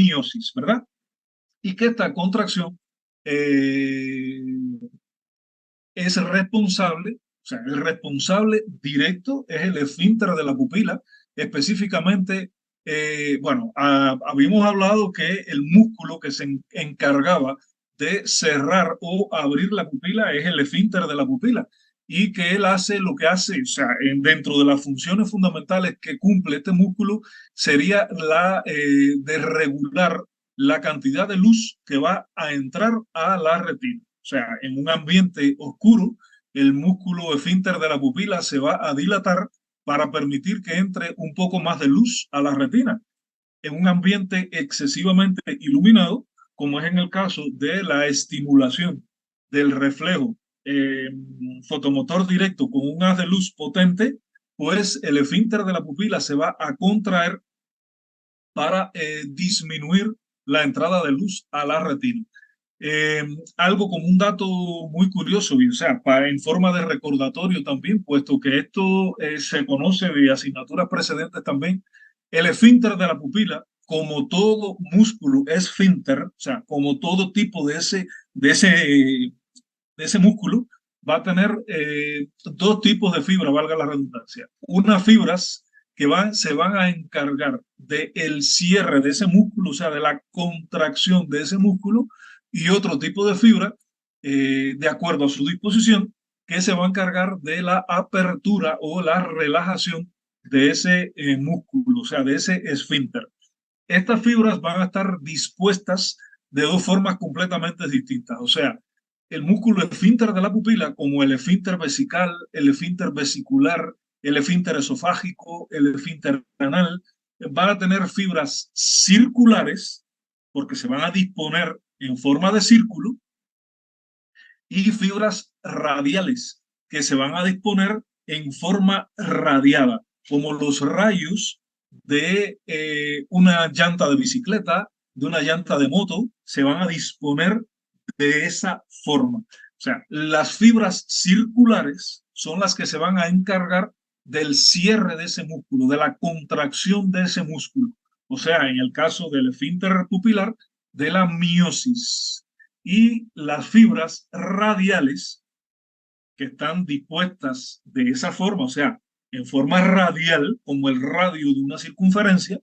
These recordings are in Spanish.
miosis, ¿verdad? Y que esta contracción eh, es responsable, o sea, el responsable directo es el esfínter de la pupila, específicamente, bueno, habíamos hablado que el músculo que se encargaba de cerrar o abrir la pupila es el esfínter de la pupila y que él hace lo que hace, o sea, dentro de las funciones fundamentales que cumple este músculo sería la de regular la cantidad de luz que va a entrar a la retina. O sea, en un ambiente oscuro, el músculo esfínter de la pupila se va a dilatar para permitir que entre un poco más de luz a la retina. En un ambiente excesivamente iluminado, como es en el caso de la estimulación del reflejo eh, fotomotor directo con un haz de luz potente, pues el esfínter de la pupila se va a contraer para disminuir la entrada de luz a la retina. Eh, Algo como un dato muy curioso, y, o sea, en forma de recordatorio también, puesto que esto se conoce de asignaturas precedentes también, el esfínter de la pupila, como todo músculo esfínter, o sea, como todo tipo de ese músculo, va a tener dos tipos de fibra, valga la redundancia. Unas fibras que se van a encargar del cierre de ese músculo, o sea, de la contracción de ese músculo, y otro tipo de fibra, de acuerdo a su disposición, que se va a encargar de la apertura o la relajación de ese músculo, o sea, de ese esfínter. Estas fibras van a estar dispuestas de dos formas completamente distintas. O sea, el músculo esfínter de la pupila, como el esfínter vesical, el esfínter vesicular, el esfínter esofágico, el esfínter anal, van a tener fibras circulares, porque se van a disponer en forma de círculo, y fibras radiales, que se van a disponer en forma radiada, como los rayos de una llanta de bicicleta, de una llanta de moto, se van a disponer de esa forma. O sea, las fibras circulares son las que se van a encargar del cierre de ese músculo, de la contracción de ese músculo. O sea, en el caso del esfínter pupilar, de la miosis. Y las fibras radiales que están dispuestas de esa forma, o sea, en forma radial, como el radio de una circunferencia,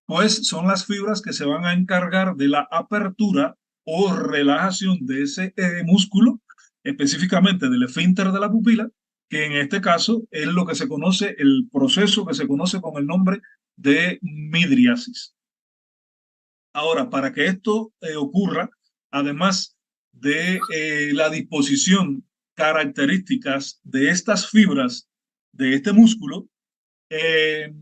pues son las fibras que se van a encargar de la apertura o relajación de ese músculo, específicamente del esfínter de la pupila, que en este caso es lo que se conoce, el proceso que se conoce con el nombre de midriasis. Ahora, para que esto ocurra, además de la disposición características de estas fibras de este músculo, eh,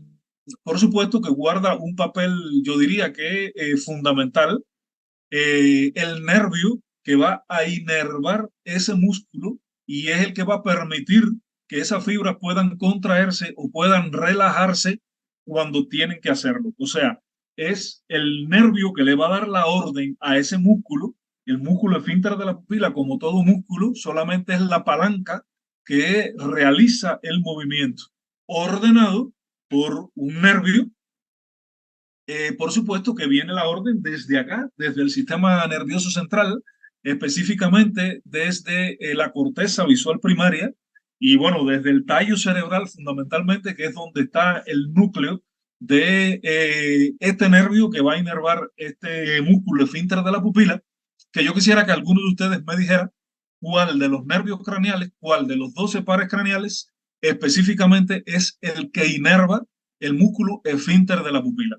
por supuesto que guarda un papel, yo diría que fundamental, el nervio que va a inervar ese músculo y es el que va a permitir que esas fibras puedan contraerse o puedan relajarse cuando tienen que hacerlo. O sea, es el nervio que le va a dar la orden a ese músculo. El músculo esfínter de la pupila, como todo músculo, solamente es la palanca que realiza el movimiento, ordenado por un nervio. Por supuesto que viene la orden desde acá, desde el sistema nervioso central, específicamente desde la corteza visual primaria y bueno, desde el tallo cerebral fundamentalmente, que es donde está el núcleo de este nervio que va a inervar este músculo esfínter de la pupila, que yo quisiera que alguno de ustedes me dijera cuál de los nervios craneales, cuál de los 12 pares craneales específicamente es el que inerva el músculo esfínter de la pupila.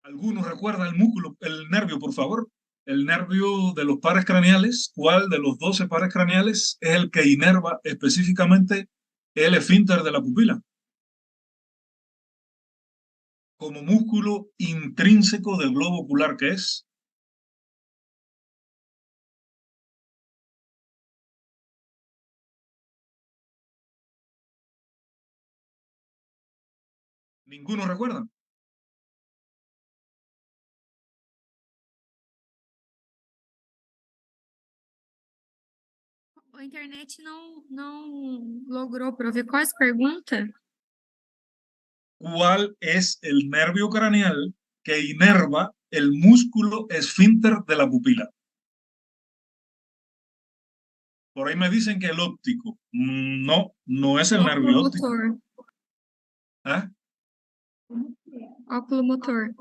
¿Algunos recuerdan el músculo, el nervio, por favor? El nervio de los pares craneales, ¿cuál de los 12 pares craneales es el que inerva específicamente el esfínter de la pupila? Como músculo intrínseco del globo ocular que es. ¿Ninguno recuerda? A internet não logrou prover qual é a pergunta? ¿Cuál es el nervio craneal que inerva el músculo esfínter de la pupila? Por ahí me dicen que el óptico. No, no es el nervio óptico. Oculomotor. ¿Ah? Oculomotor.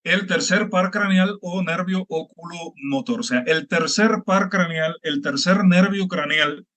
El tercer par craneal o nervio oculomotor. O sea, el tercer par craneal, el tercer nervio craneal,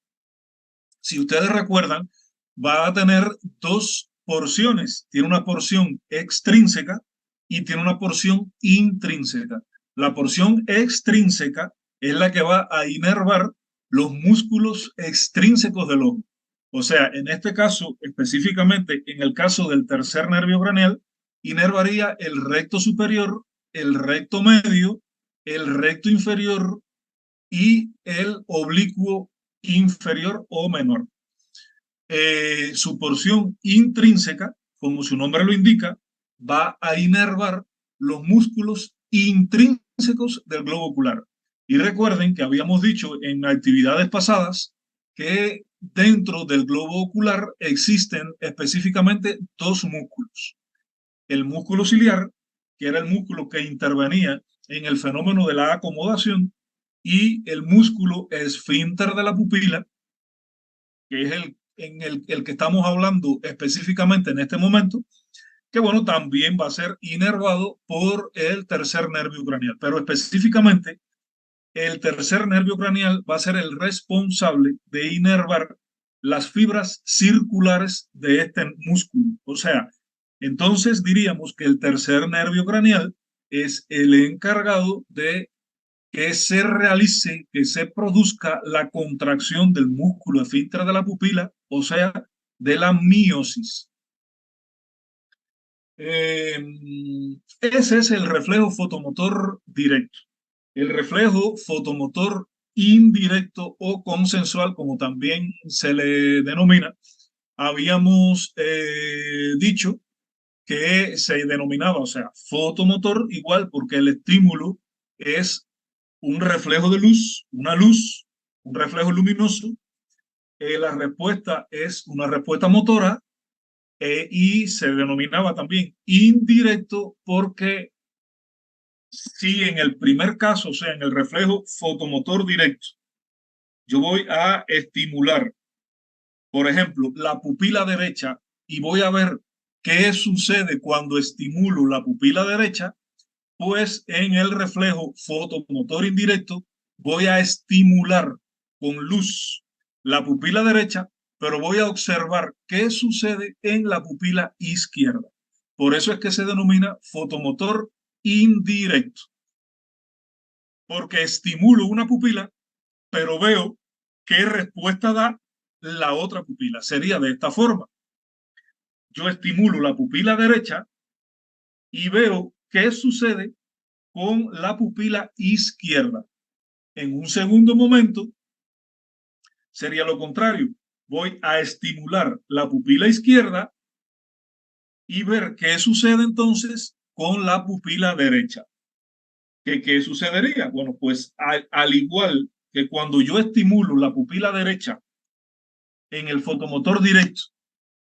si ustedes recuerdan, va a tener dos porciones. Tiene una porción extrínseca y tiene una porción intrínseca. La porción extrínseca es la que va a inervar los músculos extrínsecos del ojo. O sea, en este caso, específicamente en el caso del tercer nervio craneal, inervaría el recto superior, el recto medio, el recto inferior y el oblicuo inferior o menor. Su porción intrínseca, como su nombre lo indica, va a inervar los músculos intrínsecos del globo ocular. Y recuerden que habíamos dicho en actividades pasadas que dentro del globo ocular existen específicamente dos músculos. El músculo ciliar, que era el músculo que intervenía en el fenómeno de la acomodación, y el músculo esfínter de la pupila, que es el que estamos hablando específicamente en este momento, que bueno, también va a ser inervado por el tercer nervio craneal, pero específicamente el tercer nervio craneal va a ser el responsable de inervar las fibras circulares de este músculo. O sea, entonces diríamos que el tercer nervio craneal es el encargado de que se realice, que se produzca la contracción del músculo esfínter de la pupila, o sea, de la miosis. Ese es el reflejo fotomotor directo. El reflejo fotomotor indirecto o consensual, como también se le denomina, habíamos dicho que se denominaba, o sea, fotomotor igual porque el estímulo es un reflejo de luz, una luz, un reflejo luminoso. La respuesta es una respuesta motora y se denominaba también indirecto porque si en el primer caso, o sea, en el reflejo fotomotor directo, yo voy a estimular, por ejemplo, la pupila derecha y voy a ver qué sucede cuando estimulo la pupila derecha, pues en el reflejo fotomotor indirecto voy a estimular con luz la pupila derecha, pero voy a observar qué sucede en la pupila izquierda. Por eso es que se denomina fotomotor indirecto, porque estimulo una pupila, pero veo qué respuesta da la otra pupila. Sería de esta forma. Yo estimulo la pupila derecha y veo qué sucede con la pupila izquierda. En un segundo momento sería lo contrario. Voy a estimular la pupila izquierda y ver qué sucede entonces con la pupila derecha. ¿Qué sucedería? Bueno, pues al igual que cuando yo estimulo la pupila derecha en el fotomotor directo,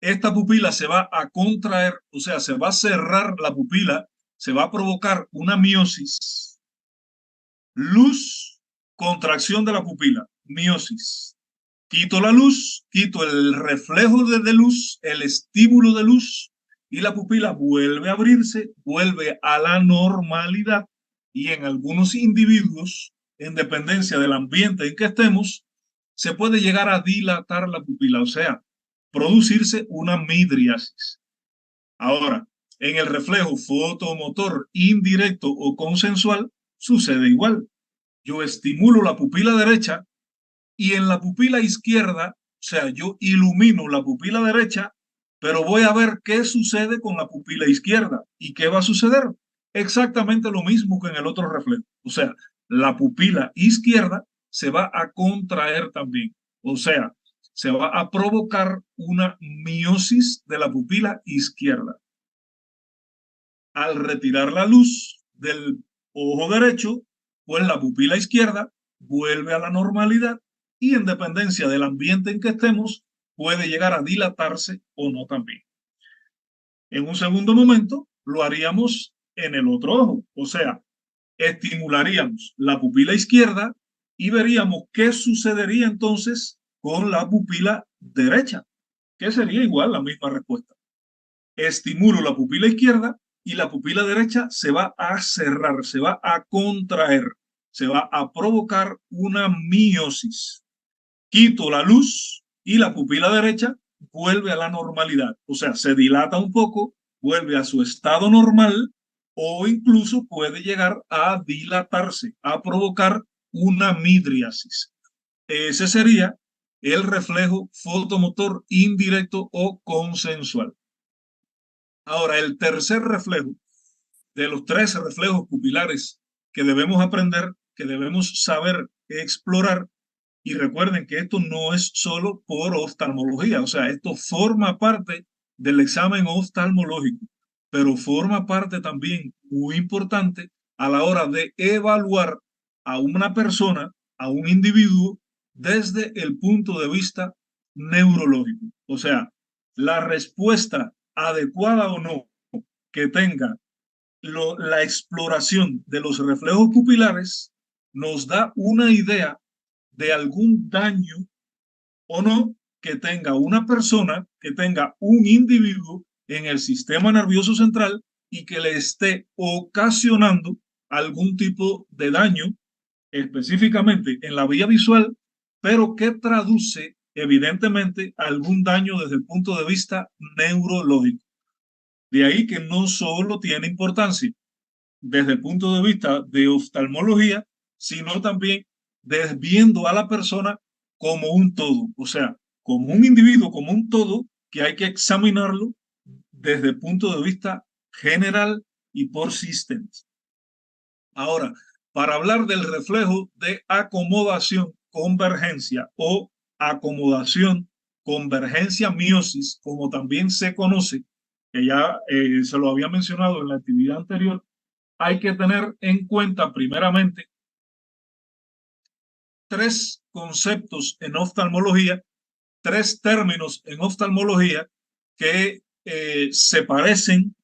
esta pupila se va a contraer, o sea, se va a cerrar la pupila, se va a provocar una miosis. Luz, contracción de la pupila, miosis. Quito la luz, quito el reflejo de luz, el estímulo de luz y la pupila vuelve a abrirse, vuelve a la normalidad y en algunos individuos, en dependencia del ambiente en que estemos, se puede llegar a dilatar la pupila, o sea, producirse una midriasis. Ahora, en el reflejo fotomotor indirecto o consensual sucede igual. Yo estimulo la pupila derecha y en la pupila izquierda, o sea, yo ilumino la pupila derecha, pero voy a ver qué sucede con la pupila izquierda. ¿Y qué va a suceder? Exactamente lo mismo que en el otro reflejo. O sea, la pupila izquierda se va a contraer también. O sea, se va a provocar una miosis de la pupila izquierda. Al retirar la luz del ojo derecho, pues la pupila izquierda vuelve a la normalidad y en dependencia del ambiente en que estemos, puede llegar a dilatarse o no también. En un segundo momento, lo haríamos en el otro ojo, o sea, estimularíamos la pupila izquierda y veríamos qué sucedería entonces con la pupila derecha, que sería igual la misma respuesta. Estimulo la pupila izquierda y la pupila derecha se va a cerrar, se va a contraer, se va a provocar una miosis. Quito la luz y la pupila derecha vuelve a la normalidad, o sea, se dilata un poco, vuelve a su estado normal o incluso puede llegar a dilatarse, a provocar una midriasis. Ese sería el reflejo fotomotor indirecto o consensual. Ahora, el tercer reflejo de los tres reflejos pupilares que debemos aprender, que debemos saber explorar, y recuerden que esto no es solo por oftalmología, o sea, esto forma parte del examen oftalmológico, pero forma parte también muy importante a la hora de evaluar a una persona, a un individuo, desde el punto de vista neurológico. O sea, la respuesta adecuada o no que tenga la exploración de los reflejos pupilares nos da una idea de algún daño o no que tenga una persona, que tenga un individuo en el sistema nervioso central y que le esté ocasionando algún tipo de daño específicamente en la vía visual, pero que traduce evidentemente algún daño desde el punto de vista neurológico. De ahí que no solo tiene importancia desde el punto de vista de oftalmología, sino también viendo a la persona como un todo, o sea, como un individuo, como un todo, que hay que examinarlo desde el punto de vista general y por sistemas. Ahora, para hablar del reflejo de acomodación, convergencia o acomodación, convergencia, miosis, como también se conoce, que ya se lo había mencionado en la actividad anterior, hay que tener en cuenta primeramente tres conceptos en oftalmología, tres términos en oftalmología que se parecen,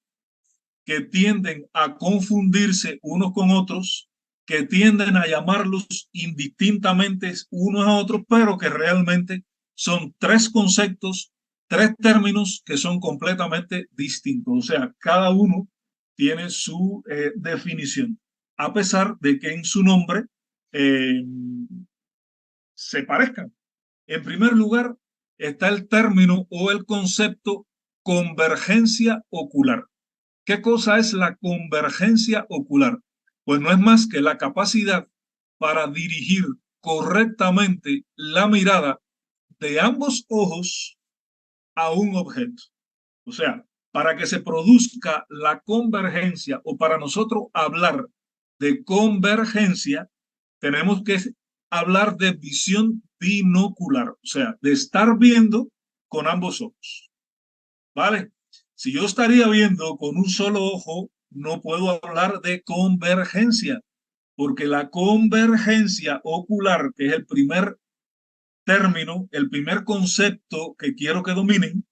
que tienden a confundirse unos con otros, que tienden a llamarlos indistintamente unos a otros, pero que realmente son tres conceptos, tres términos que son completamente distintos. O sea, cada uno tiene su definición, a pesar de que en su nombre eh, se parezcan. En primer lugar, está el término o el concepto convergencia ocular. ¿Qué cosa es la convergencia ocular? Pues no es más que la capacidad para dirigir correctamente la mirada de ambos ojos a un objeto. O sea, para que se produzca la convergencia o para nosotros hablar de convergencia, tenemos que hablar de visión binocular, o sea, de estar viendo con ambos ojos. ¿Vale? Si yo estaría viendo con un solo ojo, no puedo hablar de convergencia, porque la convergencia ocular, que es el primer término, el primer concepto que quiero que dominen,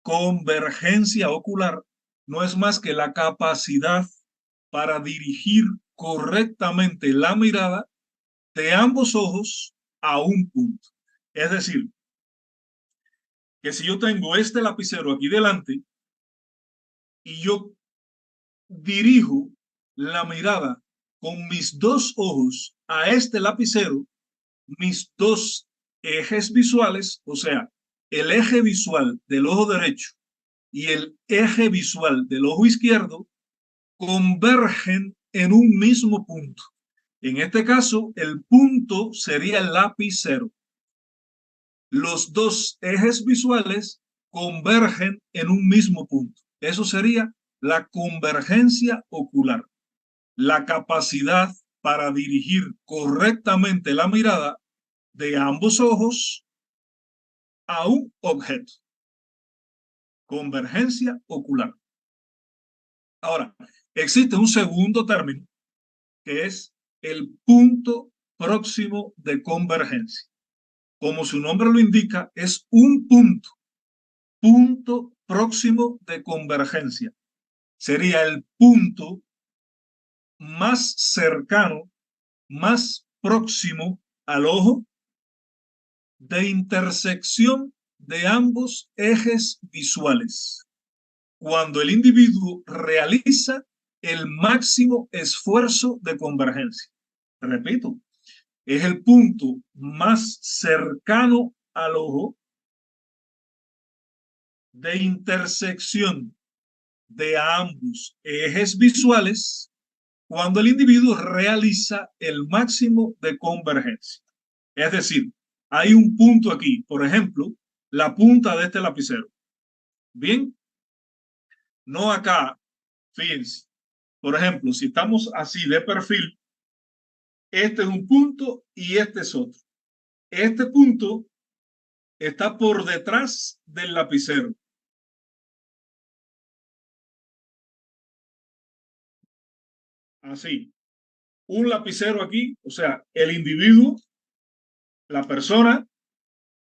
convergencia ocular, no es más que la capacidad para dirigir correctamente la mirada de ambos ojos a un punto. Es decir, que si yo tengo este lapicero aquí delante y yo dirijo la mirada con mis dos ojos a este lapicero, mis dos ejes visuales, o sea, el eje visual del ojo derecho y el eje visual del ojo izquierdo, convergen en un mismo punto. En este caso, el punto sería el lapicero. Los dos ejes visuales convergen en un mismo punto. Eso sería la convergencia ocular, la capacidad para dirigir correctamente la mirada de ambos ojos a un objeto. Convergencia ocular. Ahora, existe un segundo término que es el punto próximo de convergencia. como su nombre lo indica, es un punto próximo de convergencia. Sería el punto más cercano, más próximo al ojo de intersección de ambos ejes visuales, cuando el individuo realiza el máximo esfuerzo de convergencia. Repito, es el punto más cercano al ojo de intersección de ambos ejes visuales cuando el individuo realiza el máximo de convergencia. Es decir, hay un punto aquí, por ejemplo, la punta de este lapicero. Bien, no acá, fíjense. Por ejemplo, si estamos así de perfil, este es un punto y este es otro. Este punto está por detrás del lapicero. Así, un lapicero aquí, o sea, el individuo, la persona,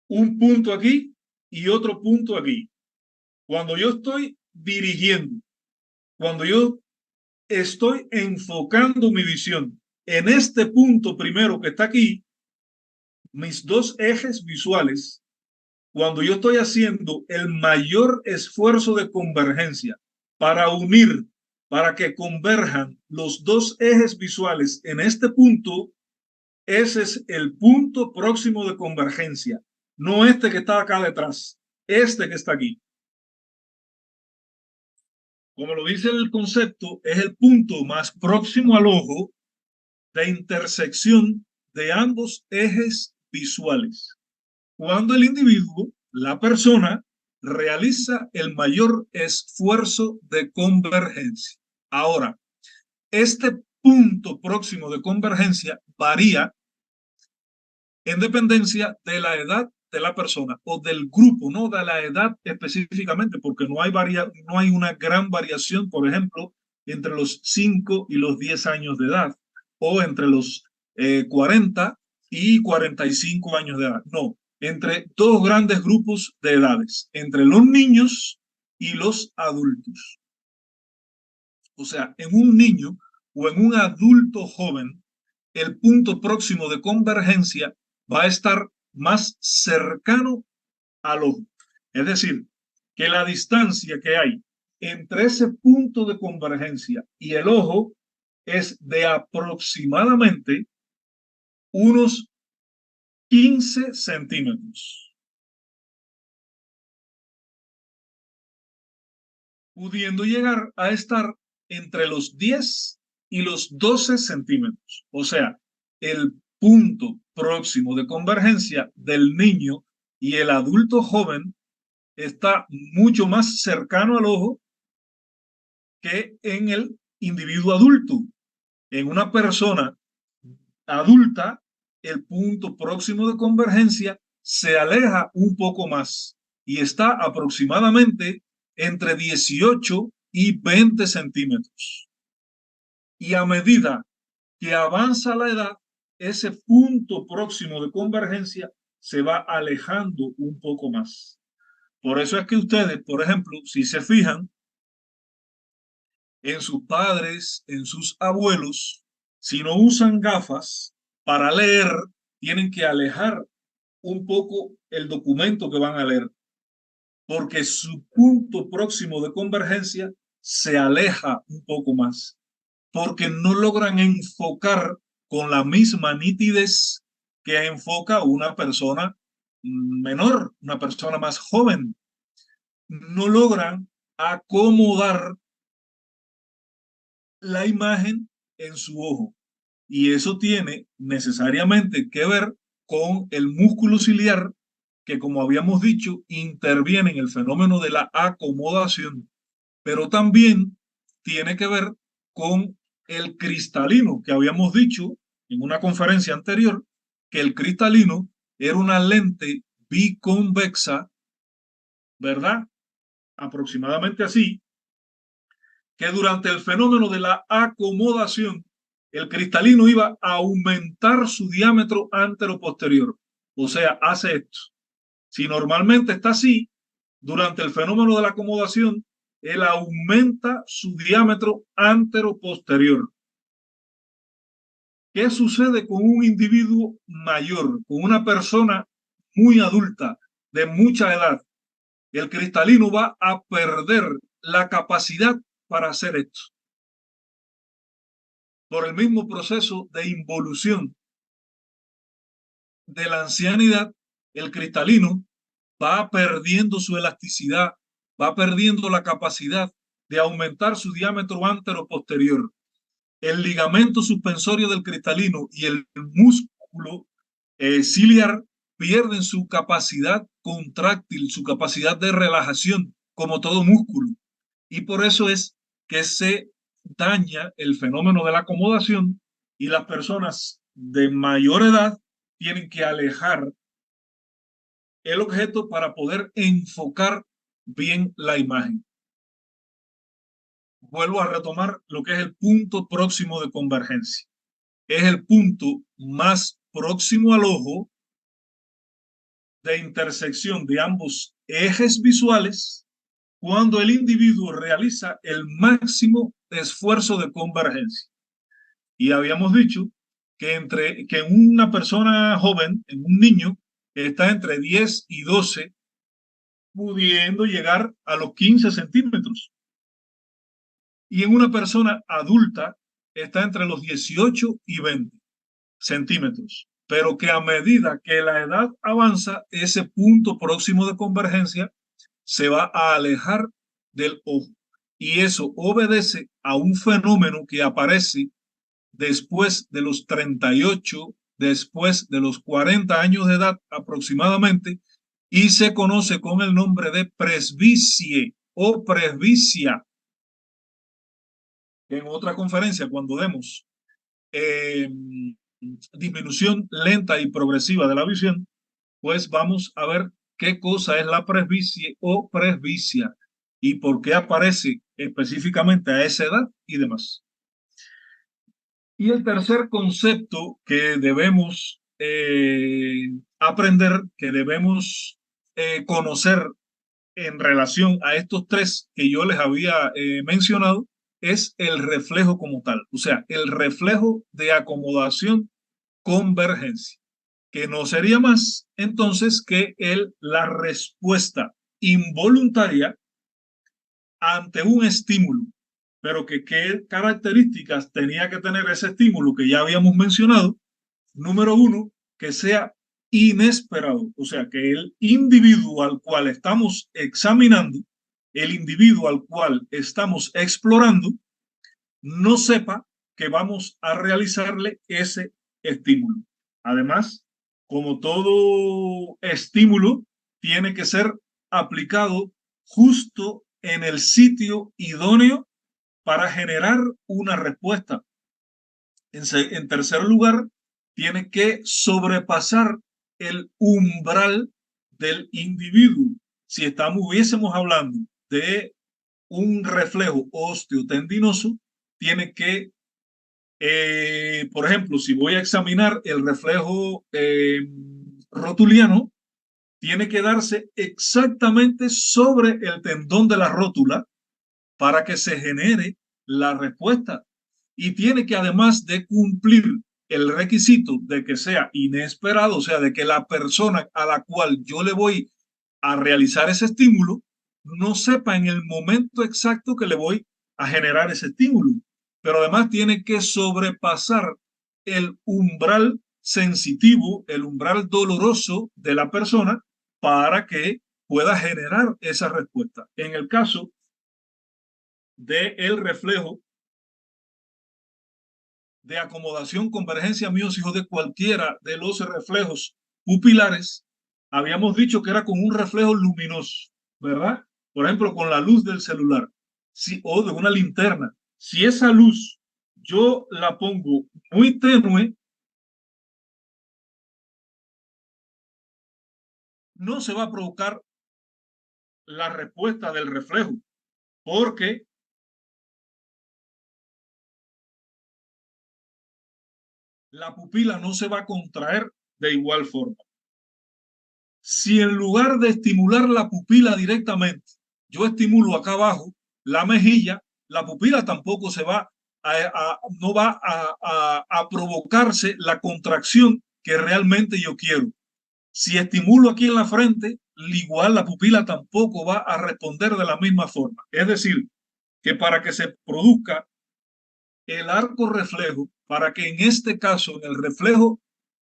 un punto aquí y otro punto aquí. Cuando yo estoy dirigiendo, cuando yo estoy enfocando mi visión en este punto primero que está aquí, mis dos ejes visuales, cuando yo estoy haciendo el mayor esfuerzo de convergencia para unir, para que converjan los dos ejes visuales en este punto, ese es el punto próximo de convergencia, no este que está acá detrás, este que está aquí. Como lo dice el concepto, es el punto más próximo al ojo de intersección de ambos ejes visuales, cuando el individuo, la persona, realiza el mayor esfuerzo de convergencia. Ahora, este punto próximo de convergencia varía en dependencia de la edad de la persona o del grupo, no de la edad específicamente, porque no hay una gran variación, por ejemplo, entre los 5 y los 10 años de edad o entre los 40 y 45 años de edad. No, entre dos grandes grupos de edades, entre los niños y los adultos. O sea, en un niño o en un adulto joven, el punto próximo de convergencia va a estar más cercano al ojo. Es decir, que la distancia que hay entre ese punto de convergencia y el ojo es de aproximadamente unos 15 centímetros, pudiendo llegar a estar entre los 10 y los 12 centímetros. O sea, el punto próximo de convergencia del niño y el adulto joven está mucho más cercano al ojo que en el individuo adulto. En una persona adulta, el punto próximo de convergencia se aleja un poco más y está aproximadamente entre 18 y 20 centímetros. Y a medida que avanza la edad, ese punto próximo de convergencia se va alejando un poco más. Por eso es que ustedes, por ejemplo, si se fijan en sus padres, en sus abuelos, si no usan gafas para leer, tienen que alejar un poco el documento que van a leer, porque su punto próximo de convergencia se aleja un poco más, porque no logran enfocar con la misma nitidez que enfoca una persona menor, una persona más joven. No logran acomodar la imagen en su ojo. Y eso tiene necesariamente que ver con el músculo ciliar, que como habíamos dicho, interviene en el fenómeno de la acomodación, pero también tiene que ver con el cristalino, que habíamos dicho en una conferencia anterior, que el cristalino era una lente biconvexa, ¿verdad? Aproximadamente así, que durante el fenómeno de la acomodación, el cristalino iba a aumentar su diámetro anteroposterior. O sea, hace esto. Si normalmente está así, durante el fenómeno de la acomodación, él aumenta su diámetro antero-posterior. ¿Qué sucede con un individuo mayor, con una persona muy adulta, de mucha edad? El cristalino va a perder la capacidad para hacer esto por el mismo proceso de involución de la ancianidad. El cristalino va perdiendo su elasticidad, va perdiendo la capacidad de aumentar su diámetro antero-posterior. El ligamento suspensorio del cristalino y el músculo ciliar pierden su capacidad contráctil, su capacidad de relajación, como todo músculo. Y por eso es que se daña el fenómeno de la acomodación y las personas de mayor edad tienen que alejar el objeto para poder enfocar bien la imagen. Vuelvo a retomar lo que es el punto próximo de convergencia. Es el punto más próximo al ojo de intersección de ambos ejes visuales cuando el individuo realiza el máximo esfuerzo de convergencia. Y habíamos dicho que en una persona joven, en un niño, está entre 10 y 12, pudiendo llegar a los 15 centímetros. Y en una persona adulta está entre los 18 y 20 centímetros. Pero que a medida que la edad avanza, ese punto próximo de convergencia se va a alejar del ojo. Y eso obedece a un fenómeno que aparece después de los 38, después de los 40 años de edad aproximadamente, y se conoce con el nombre de presbicie o presbicia. En otra conferencia, cuando demos disminución lenta y progresiva de la visión, pues vamos a ver qué cosa es la presbicie o presbicia y por qué aparece específicamente a esa edad y demás. Y el tercer concepto que debemos aprender, que debemos conocer en relación a estos tres que yo les había mencionado, es el reflejo como tal, o sea, el reflejo de acomodación convergencia, que no sería más entonces que la respuesta involuntaria ante un estímulo, pero que qué características tenía que tener ese estímulo que ya habíamos mencionado. Número uno, que sea inesperado, o sea, que el individuo al cual estamos examinando, el individuo al cual estamos explorando, no sepa que vamos a realizarle ese estímulo. Además, como todo estímulo, tiene que ser aplicado justo en el sitio idóneo para generar una respuesta. En tercer lugar, tiene que sobrepasar el umbral del individuo. Si estuviésemos hablando de un reflejo osteotendinoso, tiene que, por ejemplo, si voy a examinar el reflejo rotuliano, tiene que darse exactamente sobre el tendón de la rótula para que se genere la respuesta. Y tiene que, además de cumplir el requisito de que sea inesperado, o sea, de que la persona a la cual yo le voy a realizar ese estímulo no sepa en el momento exacto que le voy a generar ese estímulo. Pero además tiene que sobrepasar el umbral sensitivo, el umbral doloroso de la persona para que pueda generar esa respuesta. En el caso del reflejo de acomodación, convergencia, miosis o de cualquiera de los reflejos pupilares, habíamos dicho que era con un reflejo luminoso, ¿verdad? Por ejemplo, con la luz del celular o de una linterna. Si esa luz yo la pongo muy tenue, no se va a provocar la respuesta del reflejo, porque la pupila no se va a contraer de igual forma. Si en lugar de estimular la pupila directamente, yo estimulo acá abajo la mejilla, la pupila tampoco se va no va a provocarse la contracción que realmente yo quiero. Si estimulo aquí en la frente, igual la pupila tampoco va a responder de la misma forma. Es decir, que para que se produzca el arco reflejo, para que en este caso, en el reflejo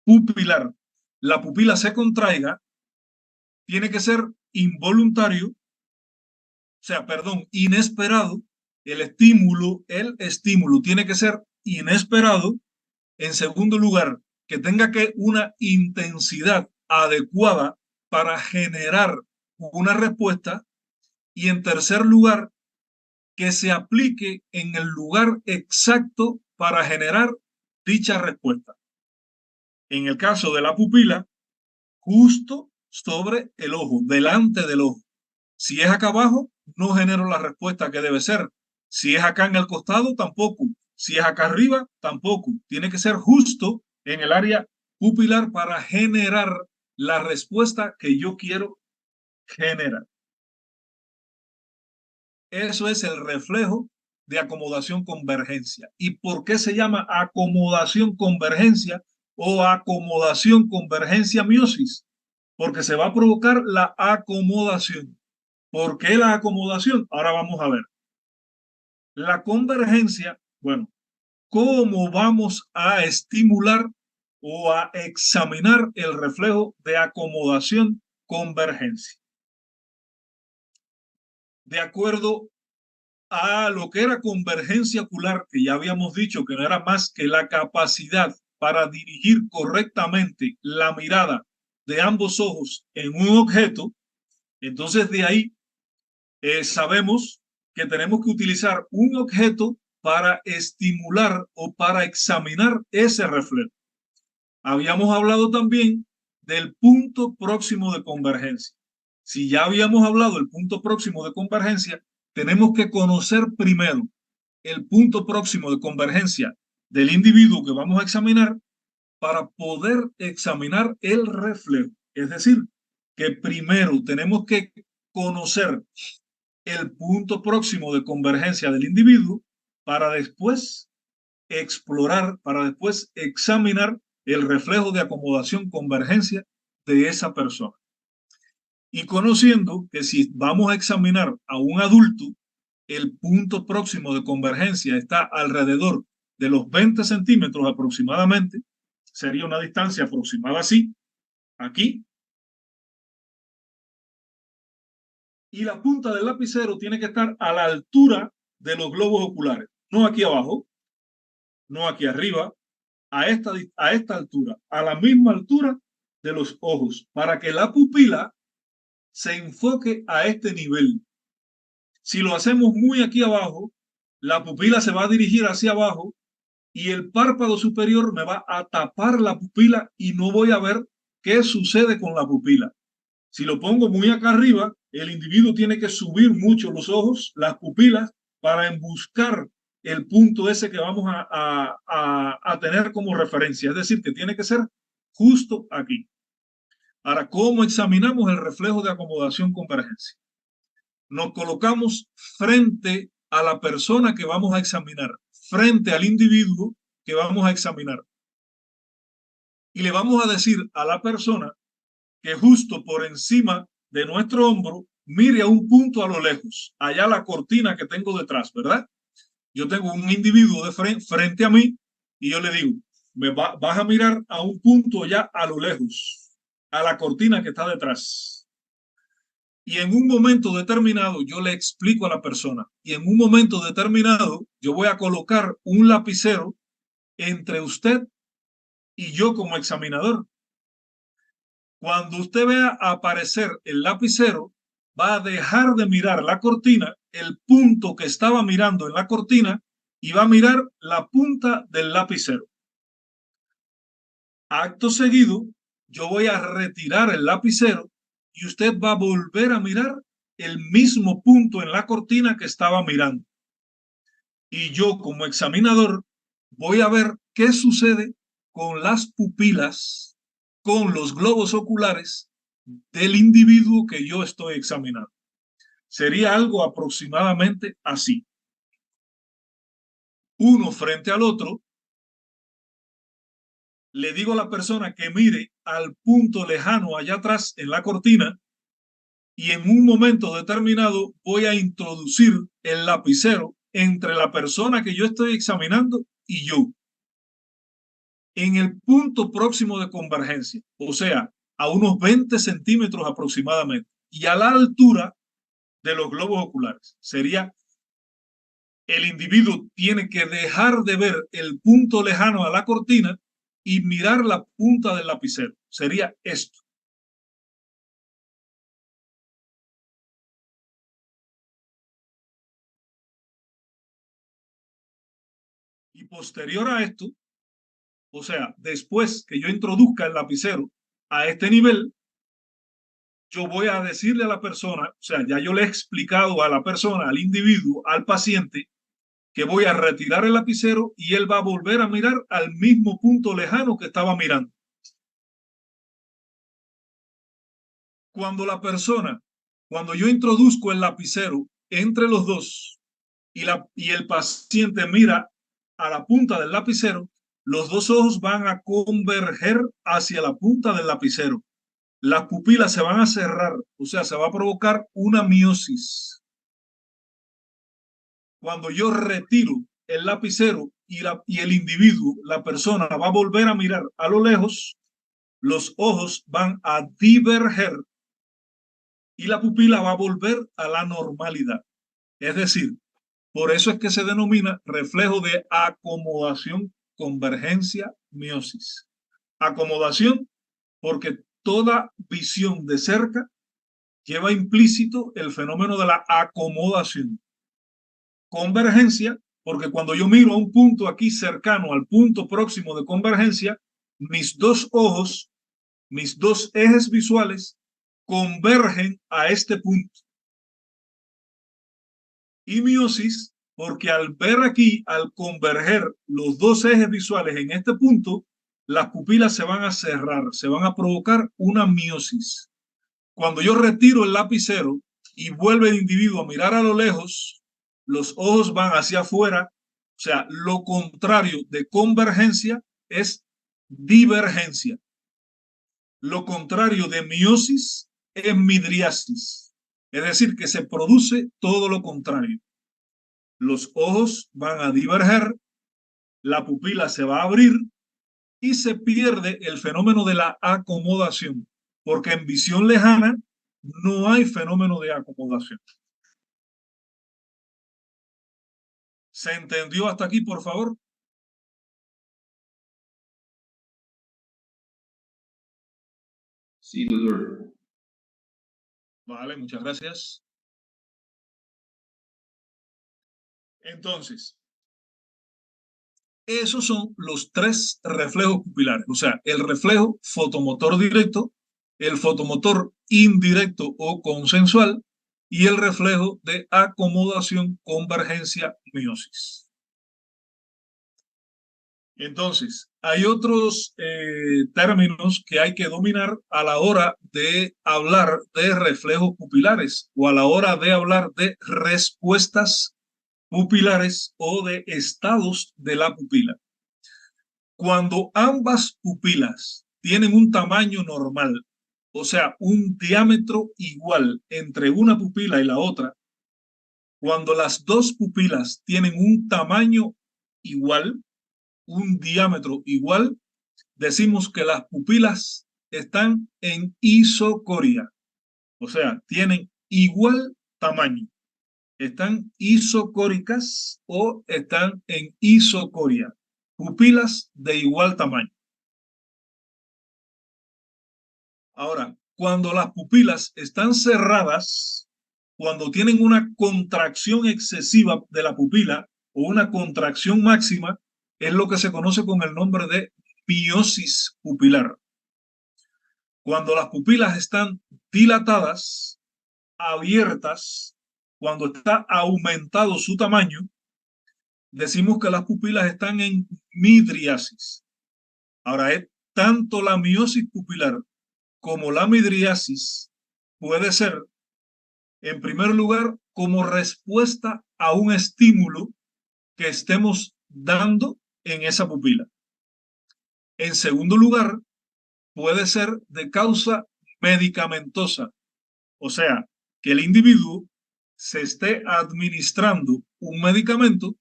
pupilar, la pupila se contraiga, tiene que ser involuntario, o sea, perdón, inesperado. El estímulo tiene que ser inesperado. En segundo lugar, que tenga que una intensidad adecuada para generar una respuesta. Y en tercer lugar, que se aplique en el lugar exacto para generar dicha respuesta. En el caso de la pupila, justo sobre el ojo, delante del ojo. Si es acá abajo, no genero la respuesta que debe ser. Si es acá en el costado, tampoco. Si es acá arriba, tampoco. Tiene que ser justo en el área pupilar para generar la respuesta que yo quiero generar. Eso es el reflejo de acomodación convergencia. ¿Y por qué se llama acomodación convergencia o acomodación convergencia miosis? Porque se va a provocar la acomodación. ¿Por qué la acomodación? Ahora vamos a ver. La convergencia, bueno, ¿cómo vamos a estimular o a examinar el reflejo de acomodación convergencia? De acuerdo a lo que era convergencia ocular, que ya habíamos dicho que no era más que la capacidad para dirigir correctamente la mirada de ambos ojos en un objeto, entonces de ahí sabemos que tenemos que utilizar un objeto para estimular o para examinar ese reflejo. Habíamos hablado también del punto próximo de convergencia. Si ya habíamos hablado del punto próximo de convergencia, tenemos que conocer primero el punto próximo de convergencia del individuo que vamos a examinar para poder examinar el reflejo. Es decir, que primero tenemos que conocer el punto próximo de convergencia del individuo para después explorar, para después examinar el reflejo de acomodación convergencia de esa persona. Y conociendo que si vamos a examinar a un adulto, el punto próximo de convergencia está alrededor de los 20 centímetros aproximadamente, sería una distancia aproximada así, aquí, y la punta del lapicero tiene que estar a la altura de los globos oculares, no aquí abajo, no aquí arriba, a esta altura, a la misma altura de los ojos, para que la pupila se enfoque a este nivel. Si lo hacemos muy aquí abajo, la pupila se va a dirigir hacia abajo y el párpado superior me va a tapar la pupila y no voy a ver qué sucede con la pupila. Si lo pongo muy acá arriba, el individuo tiene que subir mucho los ojos, las pupilas, para buscar el punto ese que vamos a tener como referencia. Es decir, que tiene que ser justo aquí. Ahora, ¿cómo examinamos el reflejo de acomodación convergencia? Nos colocamos frente a la persona que vamos a examinar, frente al individuo que vamos a examinar. Y le vamos a decir a la persona que justo por encima de nuestro hombro mire a un punto a lo lejos, allá la cortina que tengo detrás, ¿verdad? Yo tengo un individuo de frente a mí y yo le digo, vas a mirar a un punto ya a lo lejos, a la cortina que está detrás. Y en un momento determinado yo le explico a la persona y en un momento determinado yo voy a colocar un lapicero entre usted y yo como examinador. Cuando usted vea aparecer el lapicero, va a dejar de mirar la cortina, el punto que estaba mirando en la cortina, y va a mirar la punta del lapicero. Acto seguido, yo voy a retirar el lapicero y usted va a volver a mirar el mismo punto en la cortina que estaba mirando. Y yo como examinador voy a ver qué sucede con las pupilas, con los globos oculares del individuo que yo estoy examinando. Sería algo aproximadamente así. Uno frente al otro, le digo a la persona que mire al punto lejano allá atrás en la cortina y en un momento determinado voy a introducir el lapicero entre la persona que yo estoy examinando y yo, en el punto próximo de convergencia, o sea, a unos 20 centímetros aproximadamente, y a la altura de los globos oculares. Sería, el individuo tiene que dejar de ver el punto lejano a la cortina y mirar la punta del lapicero. Sería esto. Y posterior a esto, o sea, después que yo introduzca el lapicero a este nivel, yo voy a decirle a la persona, o sea, ya yo le he explicado a la persona, al individuo, al paciente, que voy a retirar el lapicero y él va a volver a mirar al mismo punto lejano que estaba mirando. Cuando la persona, cuando yo introduzco el lapicero entre los dos y el paciente mira a la punta del lapicero, los dos ojos van a converger hacia la punta del lapicero. Las pupilas se van a cerrar, o sea, se va a provocar una miosis. Cuando yo retiro el lapicero y el individuo, la persona, va a volver a mirar a lo lejos, los ojos van a diverger y la pupila va a volver a la normalidad. Es decir, por eso es que se denomina reflejo de acomodación, convergencia, miosis. Acomodación, porque toda visión de cerca lleva implícito el fenómeno de la acomodación. Convergencia, porque cuando yo miro a un punto aquí cercano al punto próximo de convergencia, mis dos ojos, mis dos ejes visuales convergen a este punto. Y miosis, porque al ver aquí, al converger los dos ejes visuales en este punto, las pupilas se van a cerrar, se van a provocar una miosis. Cuando yo retiro el lapicero y vuelve el individuo a mirar a lo lejos, los ojos van hacia afuera, o sea, lo contrario de convergencia es divergencia. Lo contrario de miosis es midriasis, es decir, que se produce todo lo contrario. Los ojos van a diverger, la pupila se va a abrir y se pierde el fenómeno de la acomodación, porque en visión lejana no hay fenómeno de acomodación. ¿Se entendió hasta aquí, por favor? Sí, doctor. Vale, muchas gracias. Entonces, esos son los tres reflejos pupilares, o sea, el reflejo fotomotor directo, el fotomotor indirecto o consensual y el reflejo de acomodación, convergencia, miosis. Entonces, hay otros términos que hay que dominar a la hora de hablar de reflejos pupilares o a la hora de hablar de respuestas pupilares o de estados de la pupila. Cuando ambas pupilas tienen un tamaño normal, o sea, un diámetro igual entre una pupila y la otra, cuando las dos pupilas tienen un tamaño igual, un diámetro igual, decimos que las pupilas están en isocoria, o sea, tienen igual tamaño. Están isocóricas o están en isocoria, pupilas de igual tamaño. Ahora, cuando las pupilas están cerradas, cuando tienen una contracción excesiva de la pupila o una contracción máxima, es lo que se conoce con el nombre de miosis pupilar. Cuando las pupilas están dilatadas, abiertas, cuando está aumentado su tamaño, decimos que las pupilas están en midriasis. Ahora, es tanto la miosis pupilar como la midriasis puede ser, en primer lugar, como respuesta a un estímulo que estemos dando en esa pupila. En segundo lugar, puede ser de causa medicamentosa, o sea, que el individuo se esté administrando un medicamento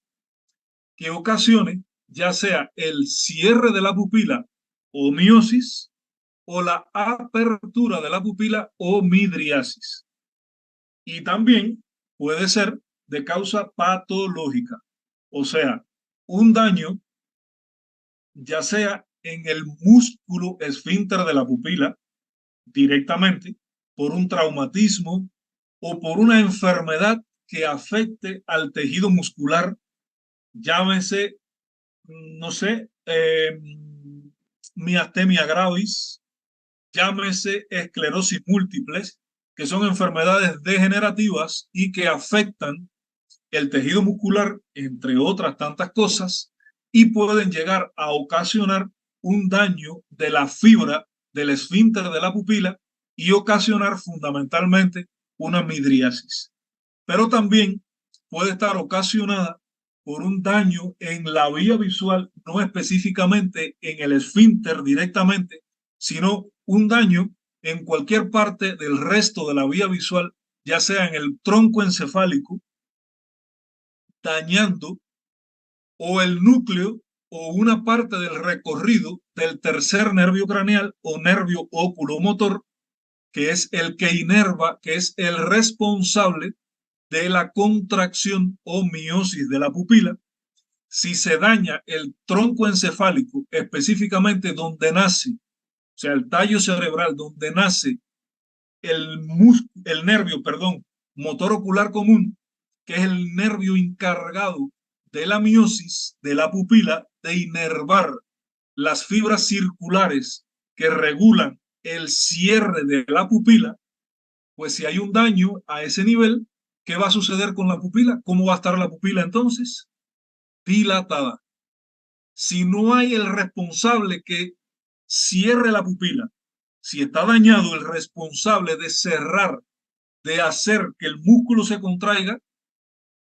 que ocasione ya sea el cierre de la pupila o miosis o la apertura de la pupila o midriasis. Y también puede ser de causa patológica, o sea, un daño ya sea en el músculo esfínter de la pupila directamente por un traumatismo o por una enfermedad que afecte al tejido muscular, llámese, no sé, miastenia gravis, llámese esclerosis múltiples, que son enfermedades degenerativas y que afectan el tejido muscular, entre otras tantas cosas, y pueden llegar a ocasionar un daño de la fibra del esfínter de la pupila y ocasionar fundamentalmente una midriasis. Pero también puede estar ocasionada por un daño en la vía visual, no específicamente en el esfínter directamente, sino un daño en cualquier parte del resto de la vía visual, ya sea en el tronco encefálico, dañando o el núcleo o una parte del recorrido del tercer nervio craneal o nervio oculomotor, que es el que inerva, que es el responsable de la contracción o miosis de la pupila. Si se daña el tronco encefálico, específicamente donde nace, o sea, el tallo cerebral, donde nace el nervio, perdón, motor ocular común, que es el nervio encargado de la miosis de la pupila, de inervar las fibras circulares que regulan el cierre de la pupila, pues si hay un daño a ese nivel, ¿qué va a suceder con la pupila? ¿Cómo va a estar la pupila entonces? Dilatada. Si no hay el responsable que cierre la pupila, si está dañado el responsable de cerrar, de hacer que el músculo se contraiga,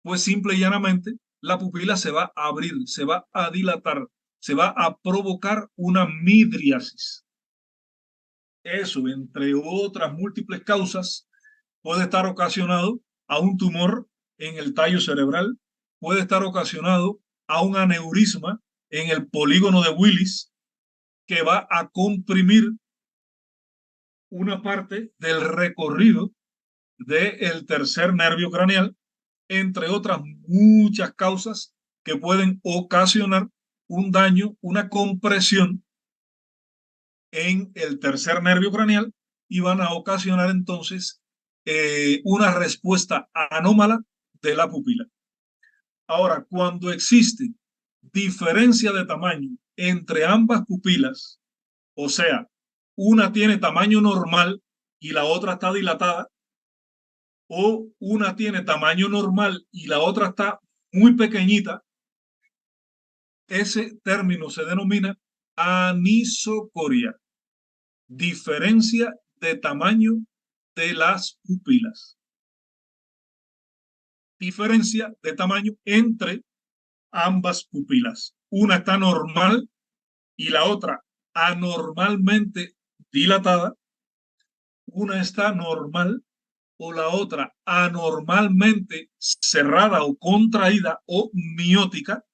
pues simple y llanamente la pupila se va a abrir, se va a dilatar, se va a provocar una midriasis. Eso, entre otras múltiples causas, puede estar ocasionado a un tumor en el tallo cerebral, puede estar ocasionado a un aneurisma en el polígono de Willis que va a comprimir una parte del recorrido del tercer nervio craneal, entre otras muchas causas que pueden ocasionar un daño, una compresión en el tercer nervio craneal y van a ocasionar entonces una respuesta anómala de la pupila. Ahora, cuando existe diferencia de tamaño entre ambas pupilas, o sea, una tiene tamaño normal y la otra está dilatada, o una tiene tamaño normal y la otra está muy pequeñita, ese término se denomina anisocoria, diferencia de tamaño de las pupilas. Diferencia de tamaño entre ambas pupilas. Una está normal y la otra anormalmente dilatada. Una está normal o la otra anormalmente cerrada o contraída o miótica,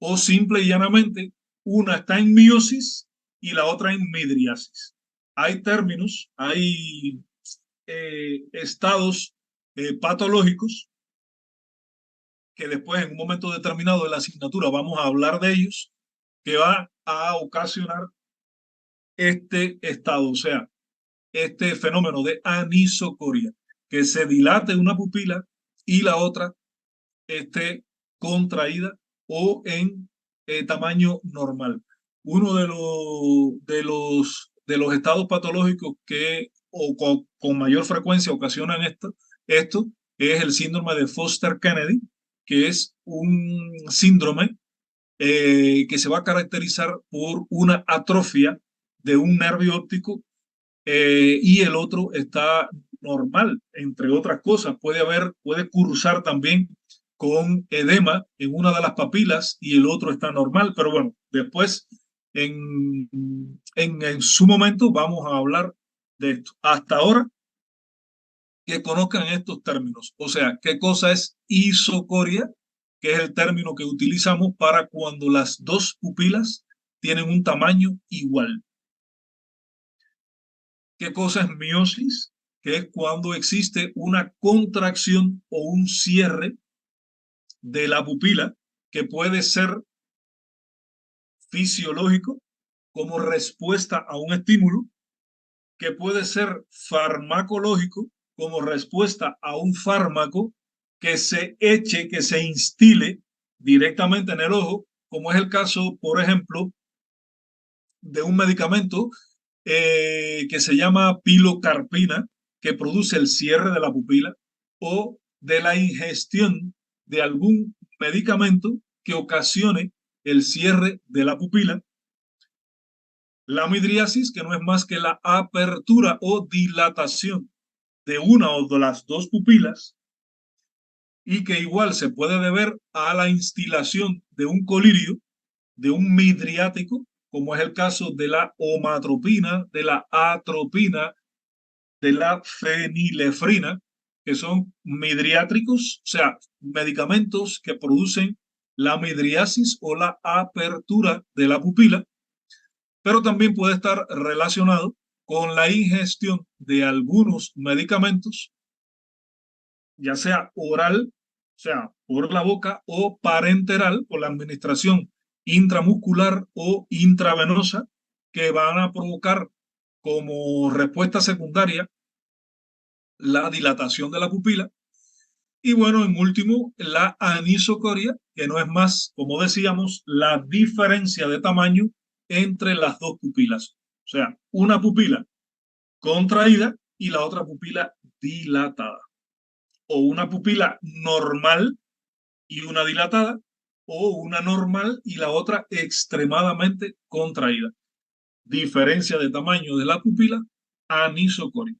o simple y llanamente una está en miosis y la otra en midriasis. Hay términos, hay estados patológicos que después en un momento determinado de la asignatura vamos a hablar de ellos, que va a ocasionar este estado, o sea, este fenómeno de anisocoria, que se dilate una pupila y la otra esté contraída o en tamaño normal. Uno de los estados patológicos que con mayor frecuencia ocasionan esto es el síndrome de Foster-Kennedy, que es un síndrome que se va a caracterizar por una atrofia de un nervio óptico y el otro está normal, entre otras cosas. Puede cursar también con edema en una de las papilas y el otro está normal, pero bueno, después en su momento vamos a hablar de esto. Hasta ahora que conozcan estos términos, o sea, qué cosa es isocoria, que es el término que utilizamos para cuando las dos pupilas tienen un tamaño igual. ¿Qué cosa es miosis? Que es cuando existe una contracción o un cierre de la pupila que puede ser fisiológico como respuesta a un estímulo, que puede ser farmacológico como respuesta a un fármaco que se eche, que se instile directamente en el ojo, como es el caso, por ejemplo, de un medicamento que se llama pilocarpina, que produce el cierre de la pupila, o de la ingestión de algún medicamento que ocasione el cierre de la pupila. La midriasis, que no es más que la apertura o dilatación de una o de las dos pupilas, y que igual se puede deber a la instilación de un colirio, de un midriático, como es el caso de la omatropina, de la atropina, de la fenilefrina, que son midriátricos, o sea, medicamentos que producen la midriasis o la apertura de la pupila, pero también puede estar relacionado con la ingestión de algunos medicamentos, ya sea oral, o sea, por la boca, o parenteral, por la administración intramuscular o intravenosa, que van a provocar como respuesta secundaria la dilatación de la pupila. Y bueno, en último, la anisocoria, que no es más, como decíamos, la diferencia de tamaño entre las dos pupilas. O sea, una pupila contraída y la otra pupila dilatada. O una pupila normal y una dilatada, o una normal y la otra extremadamente contraída. Diferencia de tamaño de la pupila, anisocoria.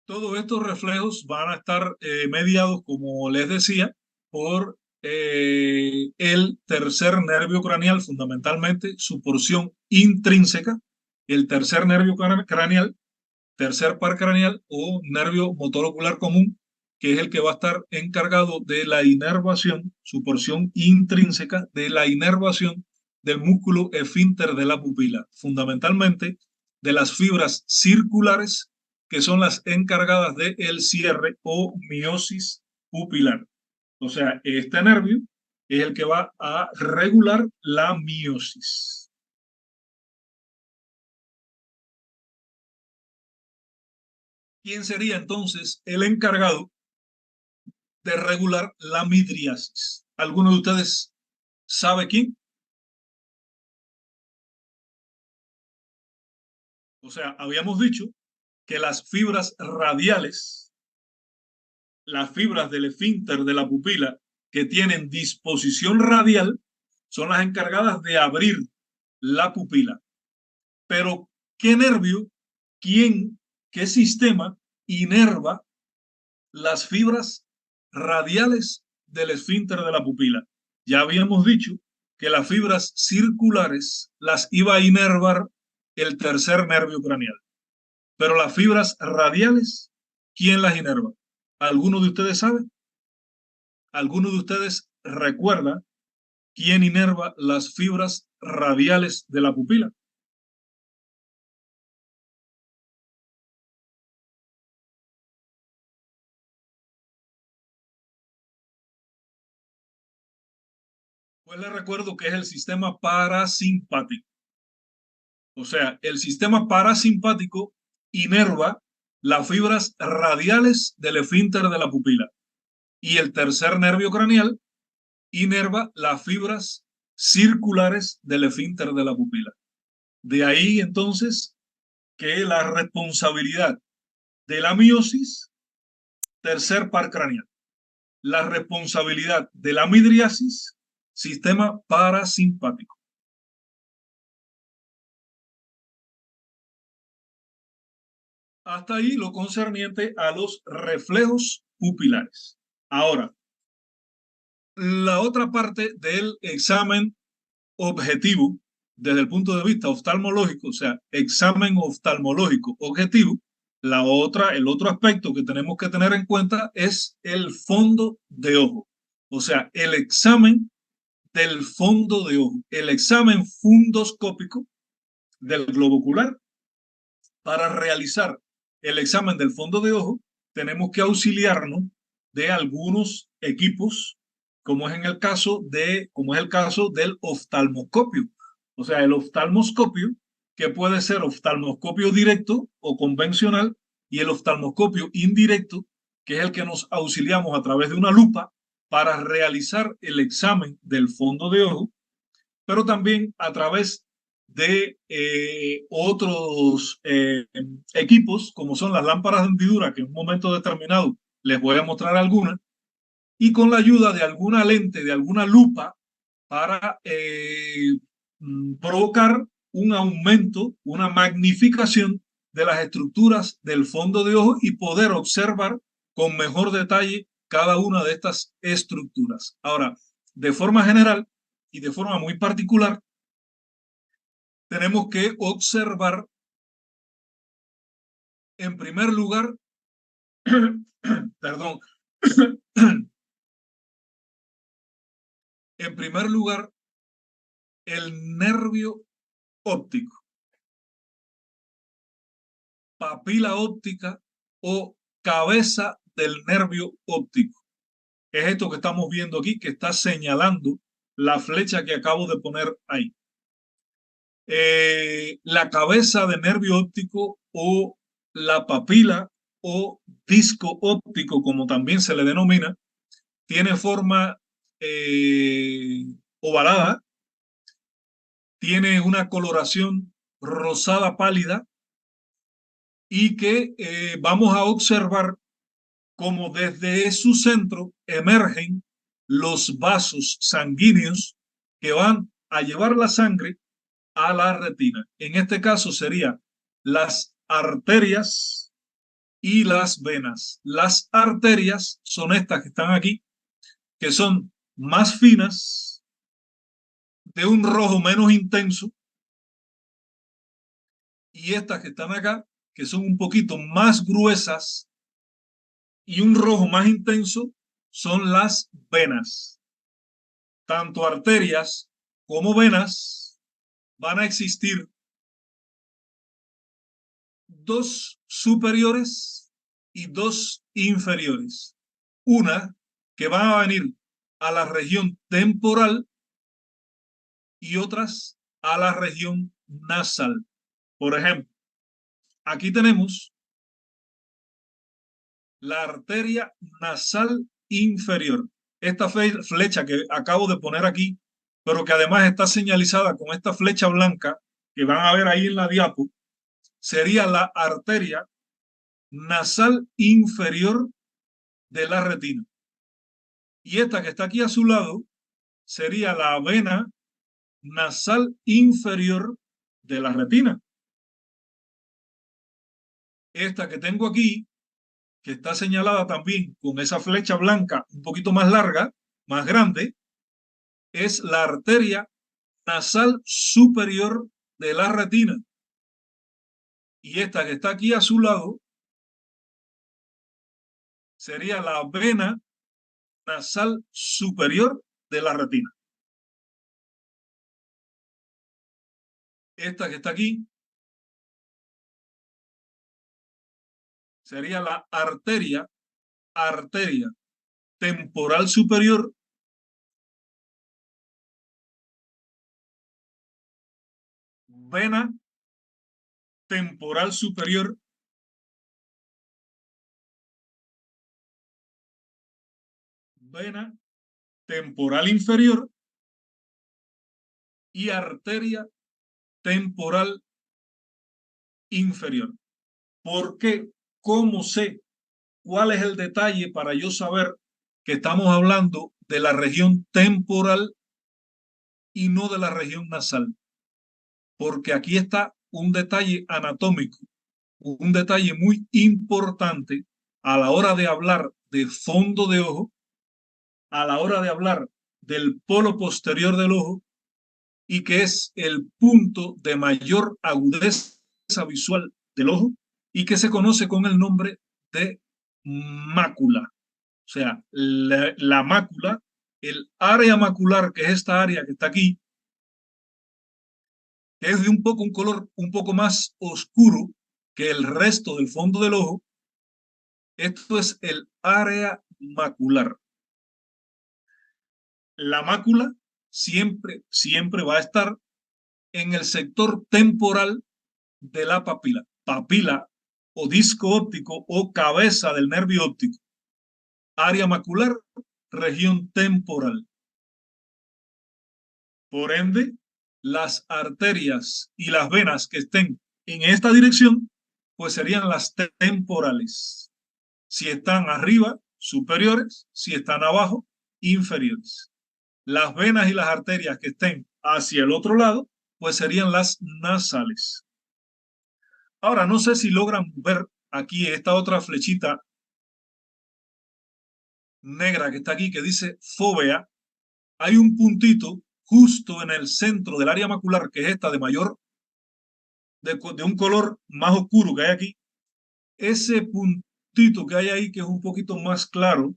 Todos estos reflejos van a estar mediados, como les decía, por el tercer nervio craneal, fundamentalmente su porción intrínseca, el tercer nervio craneal, tercer par craneal o nervio motor ocular común, que es el que va a estar encargado de la inervación, su porción intrínseca de la inervación del músculo esfínter de la pupila, fundamentalmente de las fibras circulares, que son las encargadas del cierre o miosis pupilar. O sea, este nervio es el que va a regular la miosis. ¿Quién sería entonces el encargado de regular la midriasis? ¿Alguno de ustedes sabe quién? O sea, habíamos dicho que las fibras radiales, las fibras del esfínter de la pupila que tienen disposición radial, son las encargadas de abrir la pupila. Pero, ¿qué nervio, quién, qué sistema inerva las fibras radiales del esfínter de la pupila? Ya habíamos dicho que las fibras circulares las iba a inervar el tercer nervio craneal, pero las fibras radiales, ¿quién las inerva? ¿Alguno de ustedes sabe? ¿Alguno de ustedes recuerda quién inerva las fibras radiales de la pupila? Pues les recuerdo que es el sistema parasimpático. O sea, el sistema parasimpático inerva las fibras radiales del esfínter de la pupila y el tercer nervio craneal inerva las fibras circulares del esfínter de la pupila. De ahí entonces que la responsabilidad de la miosis, tercer par craneal, la responsabilidad de la midriasis, sistema parasimpático. Hasta ahí lo concerniente a los reflejos pupilares. Ahora, la otra parte del examen objetivo, desde el punto de vista oftalmológico, o sea, examen oftalmológico objetivo, el otro aspecto que tenemos que tener en cuenta es el fondo de ojo. O sea, el examen del fondo de ojo, el examen fundoscópico del globo ocular. Para realizar el examen del fondo de ojo, tenemos que auxiliarnos de algunos equipos, como es el caso del oftalmoscopio. O sea, el oftalmoscopio, que puede ser oftalmoscopio directo o convencional, y el oftalmoscopio indirecto, que es el que nos auxiliamos a través de una lupa para realizar el examen del fondo de ojo, pero también a través de otros equipos, como son las lámparas de hendidura, que en un momento determinado les voy a mostrar algunas, y con la ayuda de alguna lente, de alguna lupa, para provocar un aumento, una magnificación de las estructuras del fondo de ojo y poder observar con mejor detalle cada una de estas estructuras. Ahora, de forma general y de forma muy particular, tenemos que observar, en primer lugar, perdón, en primer lugar, el nervio óptico, papila óptica o cabeza del nervio óptico. Es esto que estamos viendo aquí, que está señalando la flecha que acabo de poner ahí. La cabeza de nervio óptico o la papila o disco óptico, como también se le denomina, tiene forma ovalada, tiene una coloración rosada pálida y que vamos a observar cómo desde su centro emergen los vasos sanguíneos que van a llevar la sangre a la retina. En este caso serían las arterias y las venas. Las arterias son estas que están aquí, que son más finas, de un rojo menos intenso, y estas que están acá, que son un poquito más gruesas y un rojo más intenso, son las venas. Tanto arterias como venas van a existir dos superiores y dos inferiores. Una que va a venir a la región temporal y otras a la región nasal. Por ejemplo, aquí tenemos la arteria nasal inferior. Esta flecha que acabo de poner aquí, pero que además está señalizada con esta flecha blanca que van a ver ahí en la diapo, sería la arteria nasal inferior de la retina. Y esta que está aquí a su lado sería la vena nasal inferior de la retina. Esta que tengo aquí, que está señalada también con esa flecha blanca un poquito más larga, más grande, es la arteria nasal superior de la retina. Y esta que está aquí a su lado sería la vena nasal superior de la retina. Esta que está aquí sería la arteria temporal superior vena temporal superior vena temporal inferior y arteria temporal inferior. ¿Por qué? ¿Cómo sé? ¿Cuál es el detalle para yo saber que estamos hablando de la región temporal y no de la región nasal? Porque aquí está un detalle anatómico un detalle muy importante a la hora de hablar de fondo de ojo, a la hora de hablar del polo posterior del ojo, y que es el punto de mayor agudeza visual del ojo y que se conoce con el nombre de mácula. O sea, la mácula, el área macular, que es esta área que está aquí, que es de un color un poco más oscuro que el resto del fondo del ojo. Esto es el área macular. La mácula siempre va a estar en el sector temporal de la papila. Papila o disco óptico o cabeza del nervio óptico. Área macular, región temporal. Por ende, las arterias y las venas que estén en esta dirección, pues serían las temporales. Si están arriba, superiores; si están abajo, inferiores. Las venas y las arterias que estén hacia el otro lado, pues serían las nasales. Ahora, no sé si logran ver aquí esta otra flechita negra que está aquí, que dice fóvea. Hay un puntito justo en el centro del área macular, que es esta de un color más oscuro que hay aquí. Ese puntito que hay ahí, que es un poquito más claro,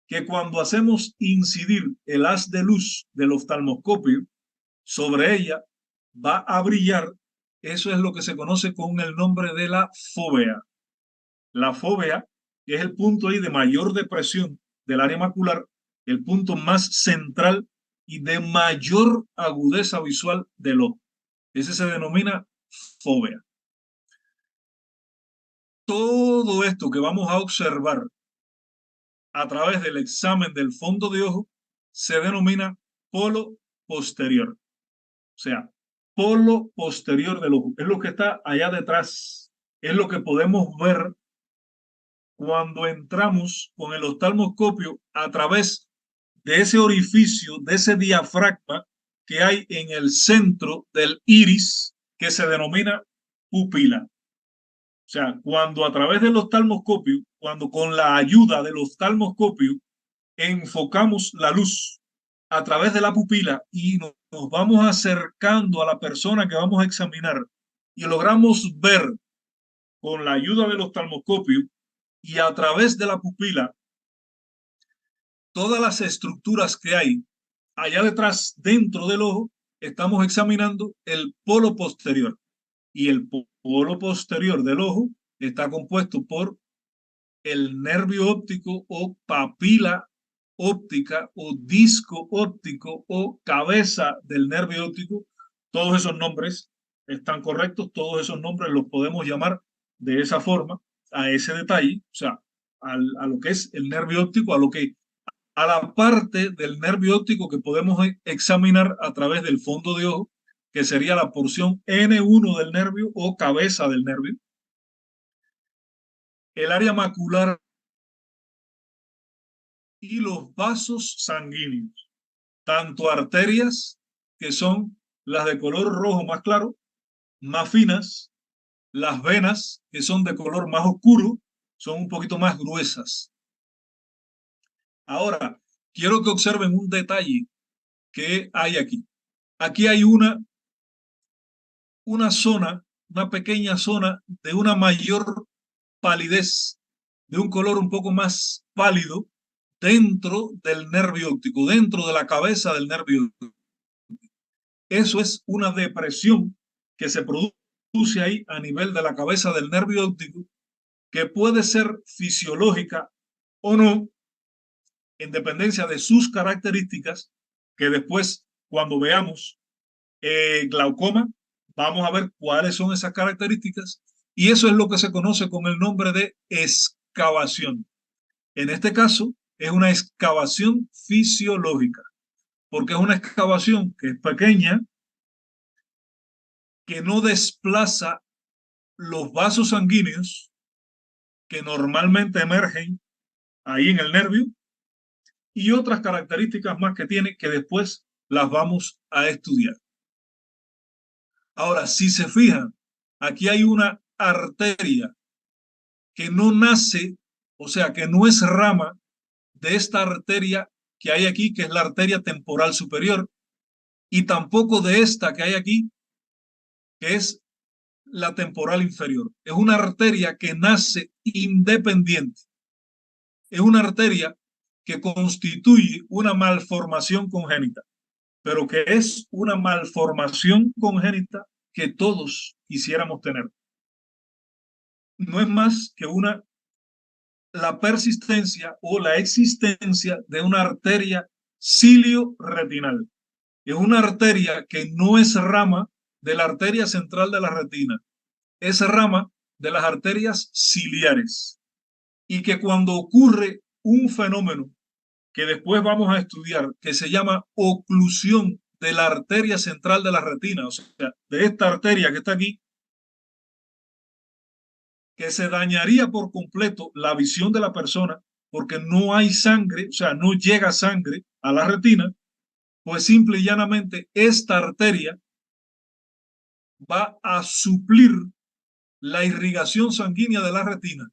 que cuando hacemos incidir el haz de luz del oftalmoscopio sobre ella, va a brillar. Eso es lo que se conoce con el nombre de la fóvea. La fóvea es el punto ahí de mayor depresión del área macular, el punto más central y de mayor agudeza visual del ojo. Ese se denomina fóvea. Todo esto que vamos a observar a través del examen del fondo de ojo se denomina polo posterior. O sea, polo posterior del ojo. Es lo que está allá detrás. Es lo que podemos ver cuando entramos con el oftalmoscopio a través de ese orificio, de ese diafragma que hay en el centro del iris, que se denomina pupila. O sea, cuando a través del oftalmoscopio, cuando con la ayuda del oftalmoscopio enfocamos la luz a través de la pupila y nos vamos acercando a la persona que vamos a examinar y logramos ver con la ayuda del oftalmoscopio y a través de la pupila todas las estructuras que hay allá detrás, dentro del ojo, estamos examinando el polo posterior. Y el polo posterior del ojo está compuesto por el nervio óptico o papila óptica o disco óptico o cabeza del nervio óptico. Todos esos nombres están correctos, todos esos nombres los podemos llamar de esa forma, a ese detalle, o sea, a lo que es el nervio óptico, a la parte del nervio óptico que podemos examinar a través del fondo de ojo, que sería la porción N1 del nervio o cabeza del nervio. El área macular y los vasos sanguíneos, tanto arterias, que son las de color rojo más claro, más finas; las venas, que son de color más oscuro, son un poquito más gruesas. Ahora, quiero que observen un detalle que hay aquí. Aquí hay una zona, una pequeña zona de una mayor palidez, de un color un poco más pálido, dentro del nervio óptico, dentro de la cabeza del nervio óptico. Eso es una depresión que se produce ahí a nivel de la cabeza del nervio óptico, que puede ser fisiológica o no, en dependencia de sus características, que después, cuando veamos glaucoma, vamos a ver cuáles son esas características, y eso es lo que se conoce con el nombre de excavación. En este caso, es una excavación fisiológica, porque es una excavación que es pequeña, que no desplaza los vasos sanguíneos que normalmente emergen ahí en el nervio, y otras características más que tiene, que después las vamos a estudiar. Ahora, si se fijan, aquí hay una arteria que no nace, o sea, que no es rama de esta arteria que hay aquí, que es la arteria temporal superior, y tampoco de esta que hay aquí, que es la temporal inferior. Es una arteria que nace independiente. Es una arteria que constituye una malformación congénita, pero que es una malformación congénita que todos quisiéramos tener. No es más que la persistencia o la existencia de una arteria cilio-retinal. Es una arteria que no es rama de la arteria central de la retina, es rama de las arterias ciliares. Y que cuando ocurre un fenómeno que después vamos a estudiar, que se llama oclusión de la arteria central de la retina, o sea, de esta arteria que está aquí, que se dañaría por completo la visión de la persona porque no hay sangre, o sea, no llega sangre a la retina, pues simple y llanamente esta arteria va a suplir la irrigación sanguínea de la retina.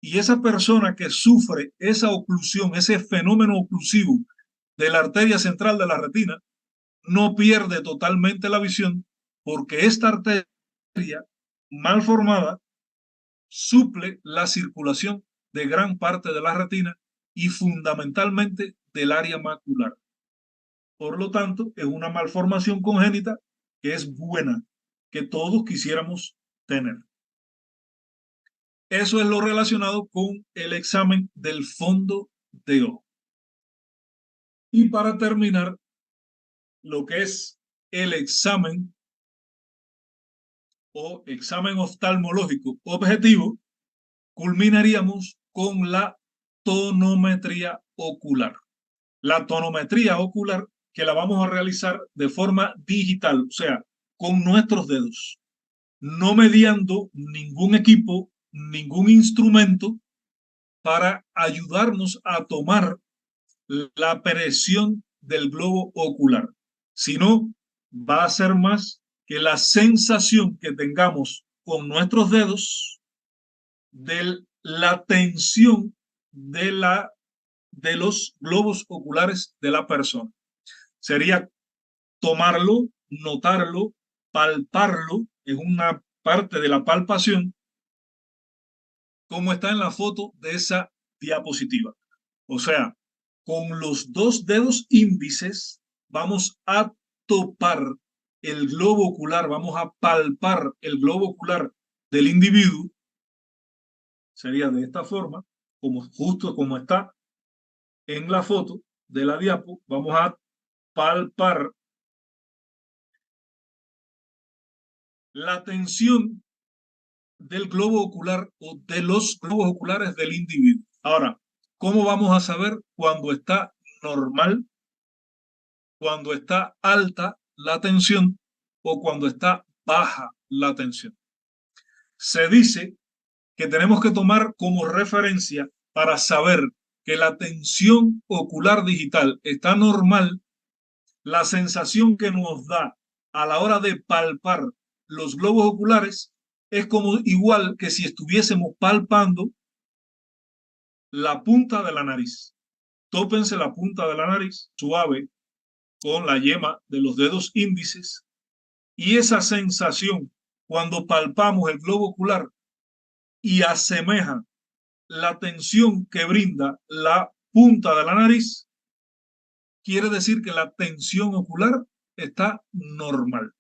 Y esa persona que sufre esa oclusión, ese fenómeno oclusivo de la arteria central de la retina, no pierde totalmente la visión porque esta arteria mal formada suple la circulación de gran parte de la retina y fundamentalmente del área macular. Por lo tanto, es una malformación congénita que es buena, que todos quisiéramos tener. Eso es lo relacionado con el examen del fondo de ojo. Y para terminar, lo que es el examen o examen oftalmológico objetivo, culminaríamos con la tonometría ocular. La tonometría ocular que la vamos a realizar de forma digital, o sea, con nuestros dedos, no mediando ningún equipo, ningún instrumento para ayudarnos a tomar la presión del globo ocular, sino va a ser más que la sensación que tengamos con nuestros dedos de la tensión de los globos oculares de la persona. Sería tomarlo, notarlo, palparlo, es una parte de la palpación, como está en la foto de esa diapositiva. O sea, con los dos dedos índices vamos a topar el globo ocular, vamos a palpar el globo ocular del individuo. Sería de esta forma, como justo como está en la foto de la diapo, vamos a palpar la tensión del globo ocular o de los globos oculares del individuo. Ahora, ¿cómo vamos a saber cuando está normal, cuando está alta la tensión o cuando está baja la tensión? Se dice que tenemos que tomar como referencia para saber que la tensión ocular digital está normal, la sensación que nos da a la hora de palpar los globos oculares es como igual que si estuviésemos palpando la punta de la nariz. Tópense la punta de la nariz suave con la yema de los dedos índices y esa sensación cuando palpamos el globo ocular y asemeja la tensión que brinda la punta de la nariz, quiere decir que la tensión ocular está normal.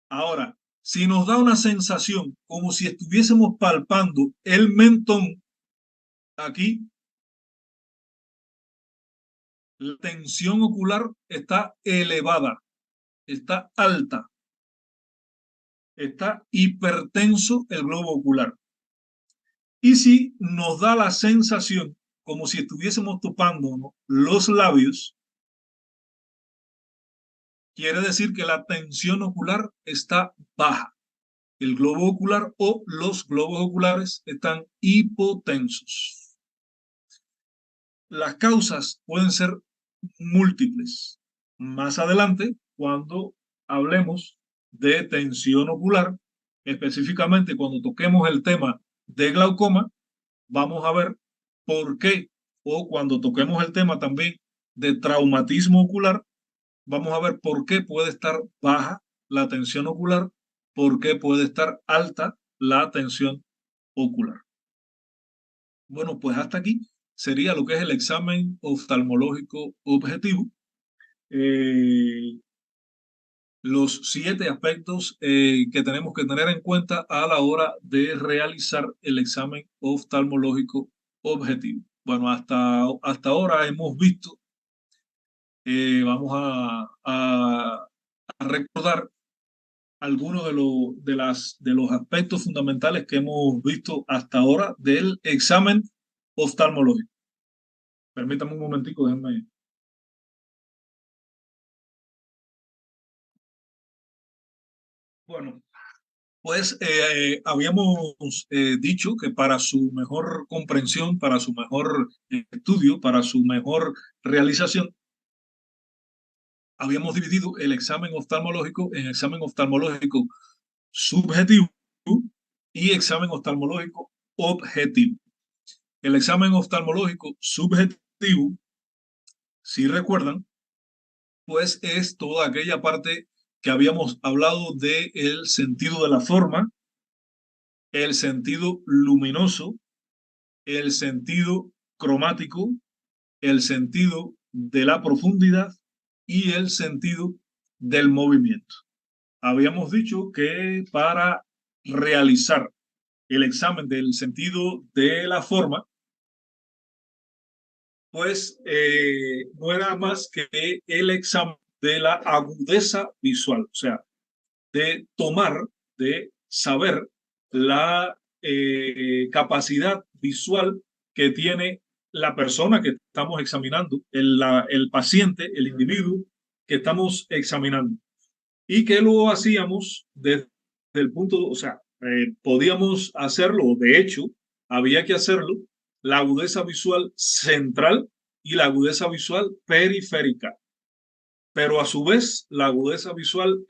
Ahora, si nos da una sensación como si estuviésemos palpando el mentón aquí, la tensión ocular está elevada, está alta, está hipertenso el globo ocular. Y si nos da la sensación como si estuviésemos topando los labios, quiere decir que la tensión ocular está baja. El globo ocular o los globos oculares están hipotensos. Las causas pueden ser múltiples. Más adelante, cuando hablemos de tensión ocular, Específicamente, cuando toquemos el tema de glaucoma, vamos a ver por qué, o cuando toquemos el tema también de traumatismo ocular, vamos a ver por qué puede estar baja la tensión ocular, por qué puede estar alta la tensión ocular. Bueno, pues hasta aquí sería lo que es el examen oftalmológico objetivo. Los 7 aspectos que tenemos que tener en cuenta a la hora de realizar el examen oftalmológico objetivo. Bueno, hasta ahora hemos visto, vamos a recordar algunos de los aspectos fundamentales que hemos visto hasta ahora del examen oftalmológico. Permítame un momentico, déjenme. Bueno, pues habíamos dicho que para su mejor comprensión, para su mejor estudio, para su mejor realización, habíamos dividido el examen oftalmológico en examen oftalmológico subjetivo y examen oftalmológico objetivo. El examen oftalmológico subjetivo, si recuerdan, pues es toda aquella parte que habíamos hablado del sentido de la forma, el sentido luminoso, el sentido cromático, el sentido de la profundidad y el sentido del movimiento. Habíamos dicho que para realizar el examen del sentido de la forma, pues no era más que el examen de la agudeza visual, o sea, de tomar, de saber la capacidad visual que tiene la persona que estamos examinando, el paciente, el individuo que estamos examinando. Y que lo hacíamos desde el punto, o sea, podíamos hacerlo, de hecho, había que hacerlo, la agudeza visual central y la agudeza visual periférica. Pero a su vez, la agudeza visual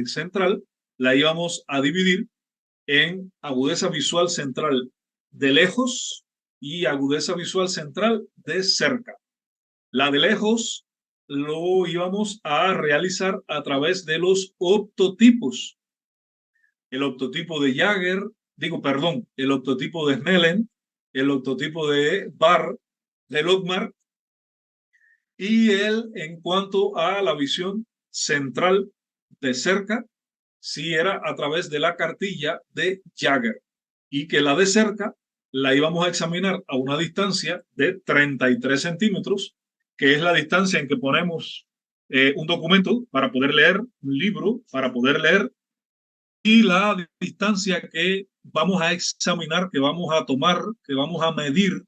central la íbamos a dividir en agudeza visual central de lejos y agudeza visual central de cerca. La de lejos lo íbamos a realizar a través de los optotipos. El optotipo de Jagger, el optotipo de Snellen, el optotipo de Barr, de Lockmar, y él en cuanto a la visión central de cerca, sí era a través de la cartilla de Jagger, y que la de cerca la íbamos a examinar a una distancia de 33 centímetros, que es la distancia en que ponemos un documento para poder leer, un libro para poder leer, y la distancia que vamos a examinar, que vamos a tomar, que vamos a medir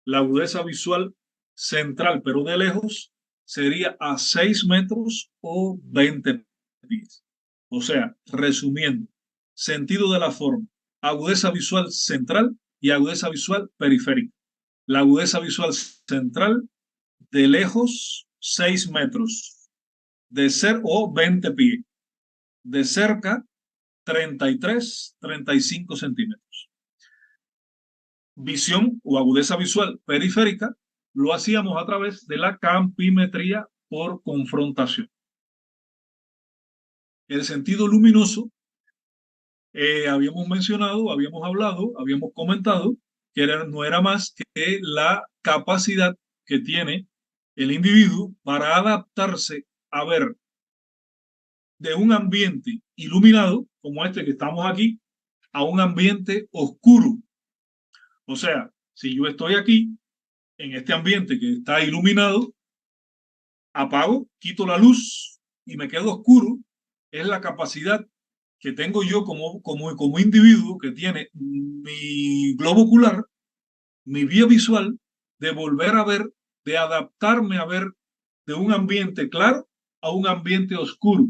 la agudeza visual central, pero de lejos, sería a 6 metros o 20 pies. O sea, resumiendo, sentido de la forma, agudeza visual central y agudeza visual periférica. La agudeza visual central, de lejos, 6 metros, de cerca o 20 pies, de cerca, 35 centímetros. Visión o agudeza visual periférica lo hacíamos a través de la campimetría por confrontación. El sentido luminoso, habíamos mencionado, habíamos hablado, habíamos comentado que no era más que la capacidad que tiene el individuo para adaptarse a ver de un ambiente iluminado, como este que estamos aquí, a un ambiente oscuro. O sea, si yo estoy aquí, en este ambiente que está iluminado, apago, quito la luz y me quedo oscuro, es la capacidad que tengo yo como individuo que tiene mi globo ocular, mi vía visual, de volver a ver, de adaptarme a ver de un ambiente claro a un ambiente oscuro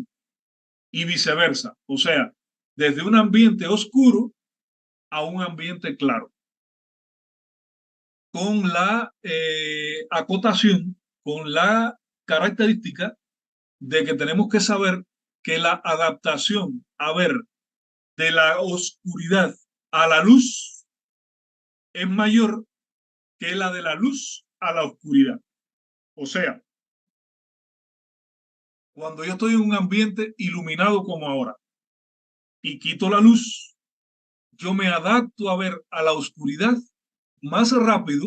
y viceversa. O sea, desde un ambiente oscuro a un ambiente claro. Con la acotación, con la característica de que tenemos que saber que la adaptación a ver de la oscuridad a la luz es mayor que la de la luz a la oscuridad. O sea, cuando yo estoy en un ambiente iluminado como ahora y quito la luz, yo me adapto a ver a la oscuridad más rápido,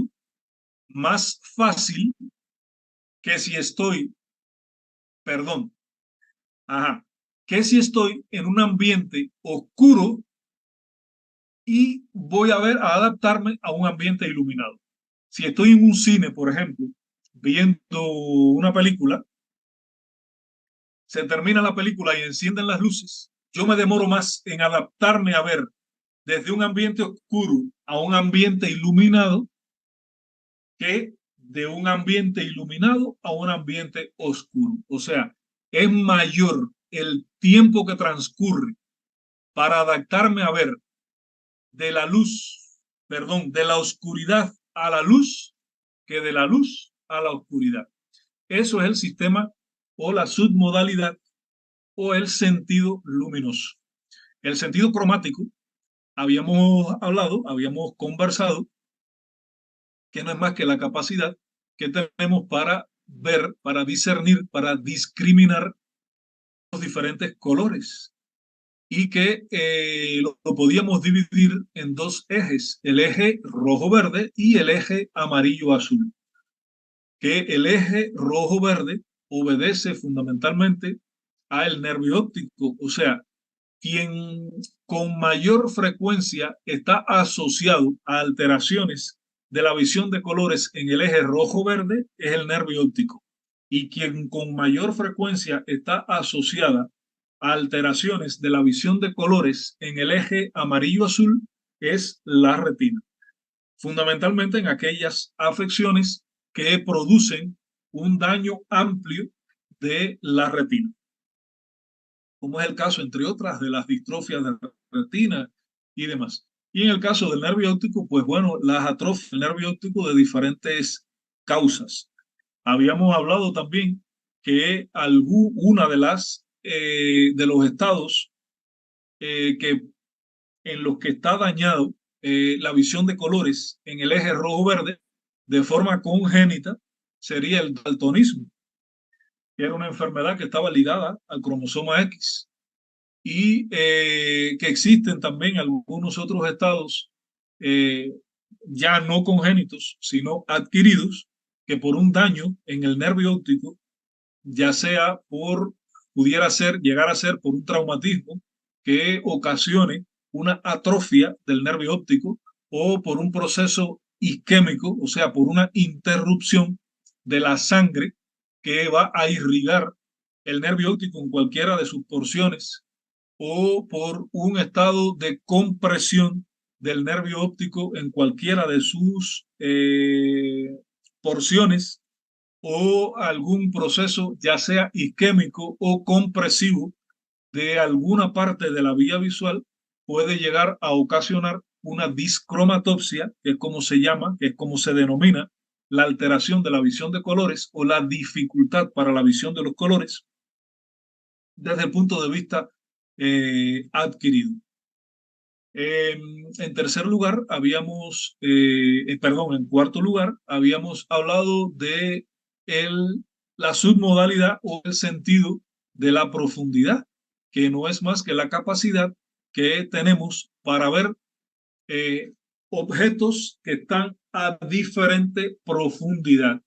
más fácil que si estoy, perdón, ajá, que si estoy en un ambiente oscuro y voy a adaptarme a un ambiente iluminado. Si estoy en un cine, por ejemplo, viendo una película, se termina la película y encienden las luces, yo me demoro más en adaptarme a ver desde un ambiente oscuro a un ambiente iluminado que de un ambiente iluminado a un ambiente oscuro. O sea, es mayor el tiempo que transcurre para adaptarme a ver de la luz, perdón, de la oscuridad a la luz que de la luz a la oscuridad. Eso es el sistema o la submodalidad o el sentido luminoso. El sentido cromático, habíamos hablado, habíamos conversado, que no es más que la capacidad que tenemos para ver, para discernir, para discriminar los diferentes colores y que lo podíamos dividir en dos ejes, el eje rojo-verde y el eje amarillo-azul, que el eje rojo-verde obedece fundamentalmente al nervio óptico, o sea, quien con mayor frecuencia está asociado a alteraciones de la visión de colores en el eje rojo-verde es el nervio óptico. Y quien con mayor frecuencia está asociada a alteraciones de la visión de colores en el eje amarillo-azul es la retina. Fundamentalmente en aquellas afecciones que producen un daño amplio de la retina, como es el caso, entre otras, de las distrofias de retina y demás. Y en el caso del nervio óptico, pues bueno, las atrofias del nervio óptico de diferentes causas. Habíamos hablado también que una de las de los estados que en los que está dañado la visión de colores en el eje rojo-verde de forma congénita sería el daltonismo, que era una enfermedad que estaba ligada al cromosoma X y que existen también algunos otros estados eh, ya no congénitos, sino adquiridos, que por un daño en el nervio óptico, ya sea pudiera ser, llegar a ser por un traumatismo que ocasione una atrofia del nervio óptico o por un proceso isquémico, o sea, por una interrupción de la sangre que va a irrigar el nervio óptico en cualquiera de sus porciones o por un estado de compresión del nervio óptico en cualquiera de sus porciones o algún proceso ya sea isquémico o compresivo de alguna parte de la vía visual puede llegar a ocasionar una discromatopsia, que es como se llama, que es como se denomina la alteración de la visión de colores o la dificultad para la visión de los colores desde el punto de vista adquirido. En tercer lugar, en cuarto lugar, habíamos hablado de la submodalidad o el sentido de la profundidad, que no es más que la capacidad que tenemos para ver eh, objetos que están a diferente profundidad.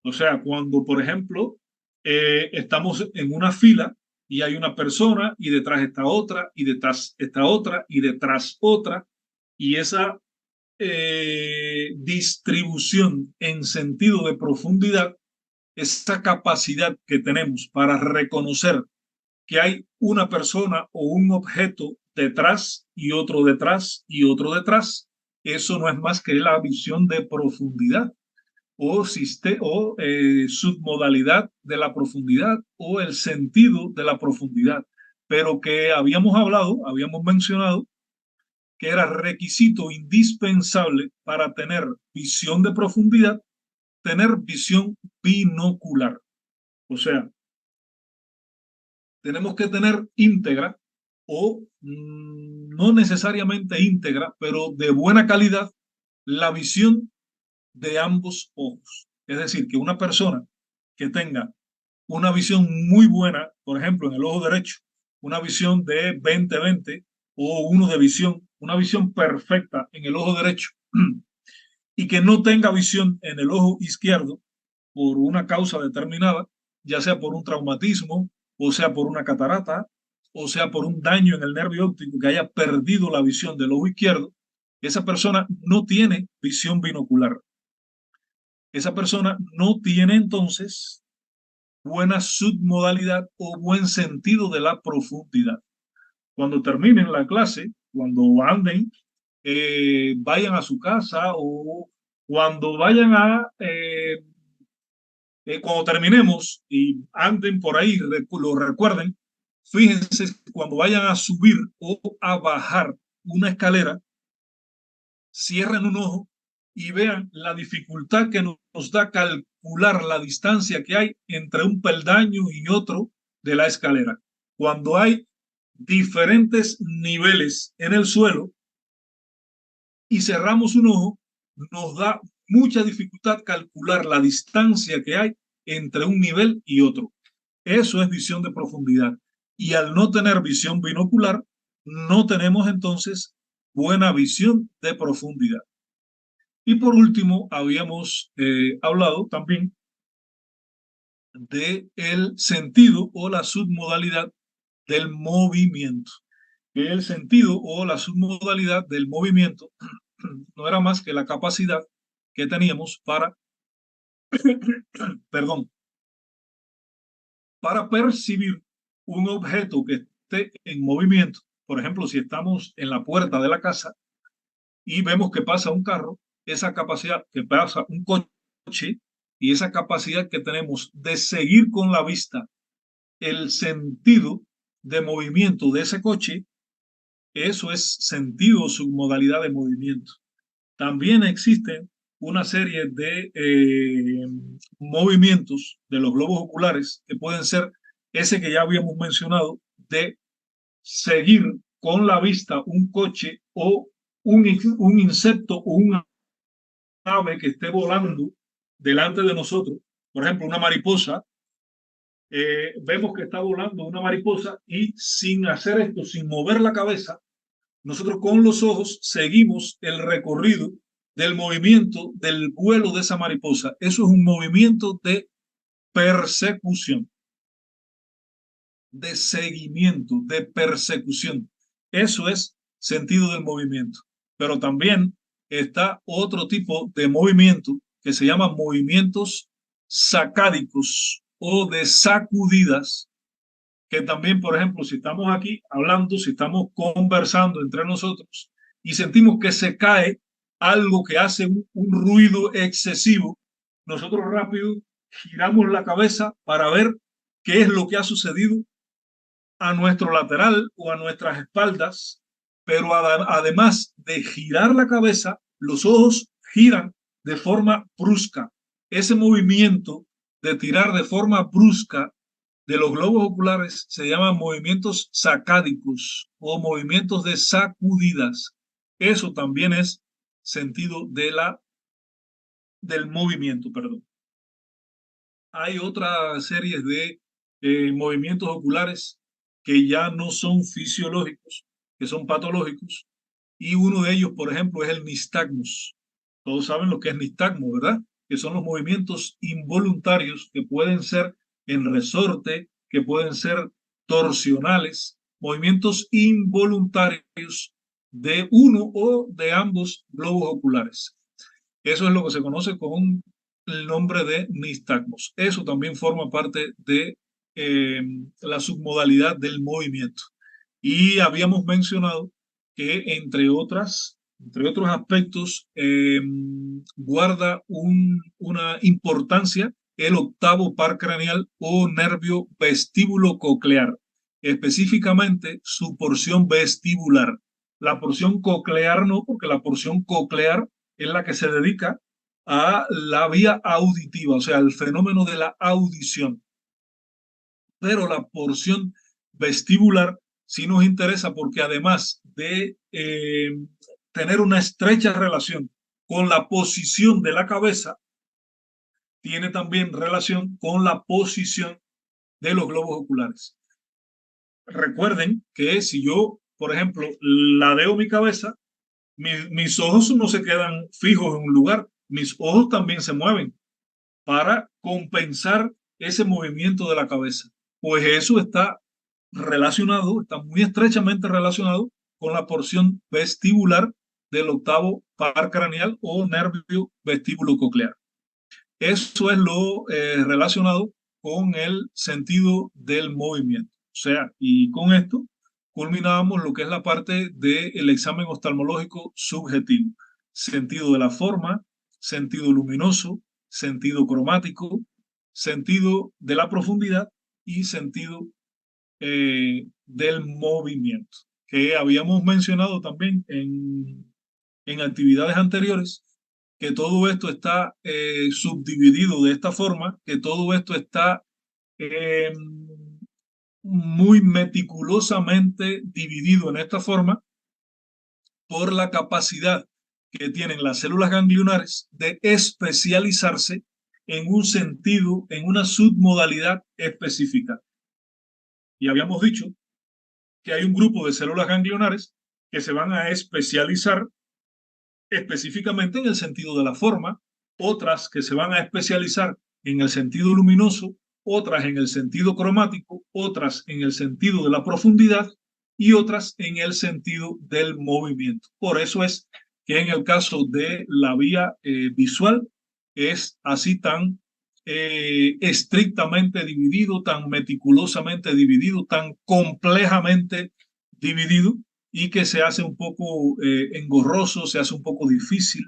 O sea, cuando, por ejemplo, estamos en una fila y hay una persona y detrás está otra y detrás está otra y detrás otra, y esa distribución en sentido de profundidad, esa capacidad que tenemos para reconocer que hay una persona o un objeto detrás y otro detrás y otro detrás, eso no es más que la visión de profundidad o submodalidad de la profundidad o el sentido de la profundidad, pero que habíamos mencionado que era requisito indispensable para tener visión de profundidad, tener visión binocular. O sea, tenemos que tener íntegra o no necesariamente íntegra, pero de buena calidad, la visión de ambos ojos. Es decir, que una persona que tenga una visión muy buena, por ejemplo, en el ojo derecho, una visión de 20/20 o uno de visión, una visión perfecta en el ojo derecho y que no tenga visión en el ojo izquierdo por una causa determinada, ya sea por un traumatismo, o sea por una catarata, o sea por un daño en el nervio óptico que haya perdido la visión del ojo izquierdo, esa persona no tiene visión binocular. Esa persona no tiene entonces buena submodalidad o buen sentido de la profundidad. Cuando terminen la clase, cuando anden, vayan a su casa o cuando vayan cuando terminemos y anden por ahí, lo recuerden, fíjense cuando vayan a subir o a bajar una escalera, cierren un ojo y vean la dificultad que nos da calcular la distancia que hay entre un peldaño y otro de la escalera. Cuando hay diferentes niveles en el suelo y cerramos un ojo, nos da mucha dificultad calcular la distancia que hay entre un nivel y otro. Eso es visión de profundidad. Y al no tener visión binocular, no tenemos entonces buena visión de profundidad. Y por último, habíamos hablado también de el sentido o la submodalidad del movimiento. El sentido o la submodalidad del movimiento no era más que la capacidad que teníamos para, perdón, para percibir un objeto que esté en movimiento. Por ejemplo, si estamos en la puerta de la casa y vemos que pasa un carro, esa capacidad que pasa un coche y esa capacidad que tenemos de seguir con la vista el sentido de movimiento de ese coche, eso es sentido o submodalidad de movimiento. También existen una serie de movimientos de los globos oculares que pueden ser ese que ya habíamos mencionado, de seguir con la vista un coche o un insecto o un ave que esté volando delante de nosotros. Por ejemplo, una mariposa. Vemos que está volando una mariposa y sin hacer esto, sin mover la cabeza, nosotros con los ojos seguimos el recorrido del movimiento del vuelo de esa mariposa. Eso es un movimiento de persecución, de seguimiento, de persecución. Eso es sentido del movimiento. Pero también está otro tipo de movimiento que se llama movimientos sacádicos o de sacudidas, que también, por ejemplo, si estamos aquí hablando, si estamos conversando entre nosotros y sentimos que se cae algo que hace un ruido excesivo, nosotros rápido giramos la cabeza para ver qué es lo que ha sucedido a nuestro lateral o a nuestras espaldas, pero además de girar la cabeza, los ojos giran de forma brusca. Ese movimiento de tirar de forma brusca de los globos oculares se llaman movimientos sacádicos o movimientos de sacudidas. Eso también es sentido del movimiento, perdón. Hay otras series de movimientos oculares que ya no son fisiológicos, que son patológicos, y uno de ellos, por ejemplo, es el nistagmus. Todos saben lo que es nistagmo, ¿verdad? Que son los movimientos involuntarios que pueden ser en resorte, que pueden ser torsionales, movimientos involuntarios de uno o de ambos globos oculares. Eso es lo que se conoce con el nombre de nistagmos. Eso también forma parte de la submodalidad del movimiento. Y habíamos mencionado que, entre otros aspectos, guarda una importancia el octavo par craneal o nervio vestíbulo coclear, específicamente su porción vestibular. La porción coclear no, porque la porción coclear es la que se dedica a la vía auditiva, o sea, al fenómeno de la audición. Pero la porción vestibular sí nos interesa porque además de tener una estrecha relación con la posición de la cabeza, tiene también relación con la posición de los globos oculares. Recuerden que si yo, por ejemplo, ladeo mi cabeza, mis ojos no se quedan fijos en un lugar, mis ojos también se mueven para compensar ese movimiento de la cabeza. Pues eso está relacionado, está muy estrechamente relacionado con la porción vestibular del octavo par craneal o nervio vestíbulo coclear. Eso es lo relacionado con el sentido del movimiento. O sea, y con esto culminábamos lo que es la parte del examen oftalmológico subjetivo. Sentido de la forma, sentido luminoso, sentido cromático, sentido de la profundidad y sentido del movimiento, que habíamos mencionado también en actividades anteriores, que todo esto está subdividido de esta forma, que todo esto está eh, muy meticulosamente dividido en esta forma por la capacidad que tienen las células ganglionares de especializarse en un sentido, en una submodalidad específica. Y habíamos dicho que hay un grupo de células ganglionares que se van a especializar específicamente en el sentido de la forma, otras que se van a especializar en el sentido luminoso, otras en el sentido cromático, otras en el sentido de la profundidad y otras en el sentido del movimiento. Por eso es que en el caso de la vía visual es así tan estrictamente dividido, tan meticulosamente dividido, tan complejamente dividido, y que se hace un poco engorroso, se hace un poco difícil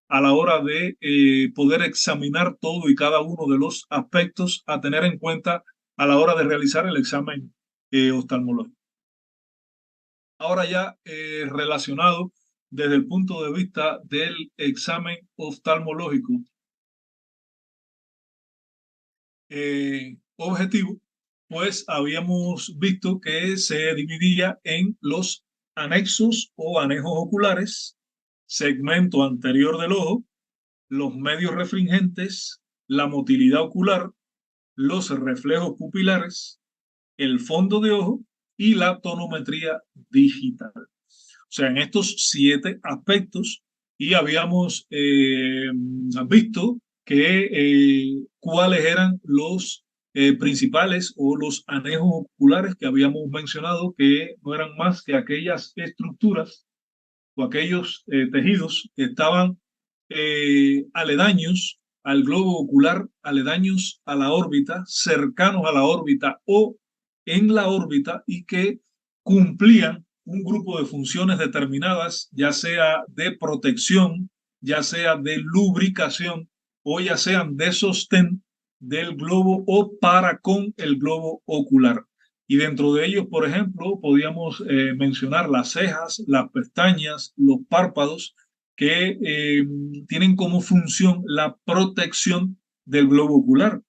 a la hora de poder examinar todo y cada uno de los aspectos a tener en cuenta a la hora de realizar el examen oftalmológico. Ahora ya relacionado desde el punto de vista del examen oftalmológico objetivo, pues habíamos visto que se dividía en los anexos o anejos oculares, segmento anterior del ojo, los medios refringentes, la motilidad ocular, los reflejos pupilares, el fondo de ojo y la tonometría digital. O sea, en estos 7 aspectos, y habíamos visto que cuáles eran los principales o los anejos oculares que habíamos mencionado, que no eran más que aquellas estructuras o aquellos tejidos que estaban aledaños al globo ocular, aledaños a la órbita, cercanos a la órbita o en la órbita, y que cumplían un grupo de funciones determinadas, ya sea de protección, ya sea de lubricación o ya sean de sostén del globo o para con el globo ocular. Y dentro de ellos, por ejemplo, podíamos mencionar las cejas, las pestañas, los párpados, que tienen como función la protección del globo ocular.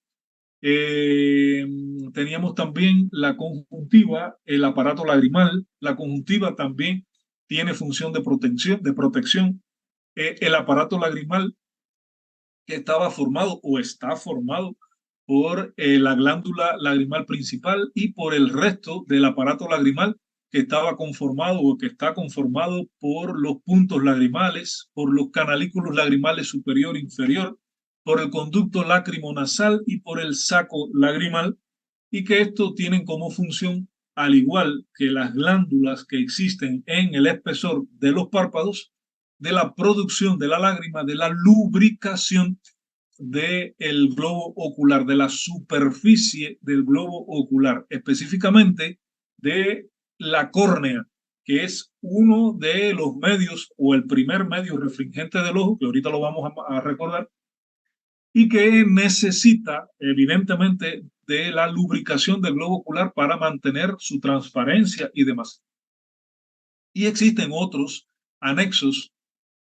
Teníamos también la conjuntiva, el aparato lagrimal. La conjuntiva también tiene función de protección. El aparato lagrimal, que estaba formado o está formado por la glándula lagrimal principal y por el resto del aparato lagrimal, que estaba conformado o que está conformado por los puntos lagrimales, por los canalículos lagrimales superior e inferior, por el conducto lacrimonasal y por el saco lagrimal, y que esto tienen como función, al igual que las glándulas que existen en el espesor de los párpados, de la producción de la lágrima, de la lubricación del globo ocular, de la superficie del globo ocular, específicamente de la córnea, que es uno de los medios o el primer medio refringente del ojo, que ahorita lo vamos a recordar, y que necesita evidentemente de la lubricación del globo ocular para mantener su transparencia y demás. Y existen otros anexos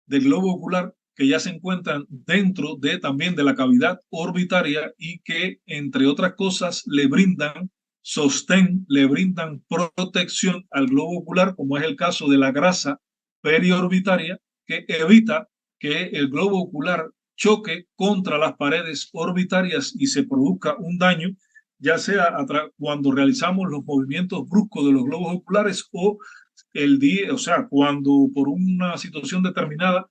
del globo ocular que ya se encuentran dentro de también de la cavidad orbitaria y que, entre otras cosas, le brindan sostén, le brindan protección al globo ocular, como es el caso de la grasa periorbitaria, que evita que el globo ocular choque contra las paredes orbitarias y se produzca un daño, ya sea cuando realizamos los movimientos bruscos de los globos oculares o el día, o sea, cuando por una situación determinada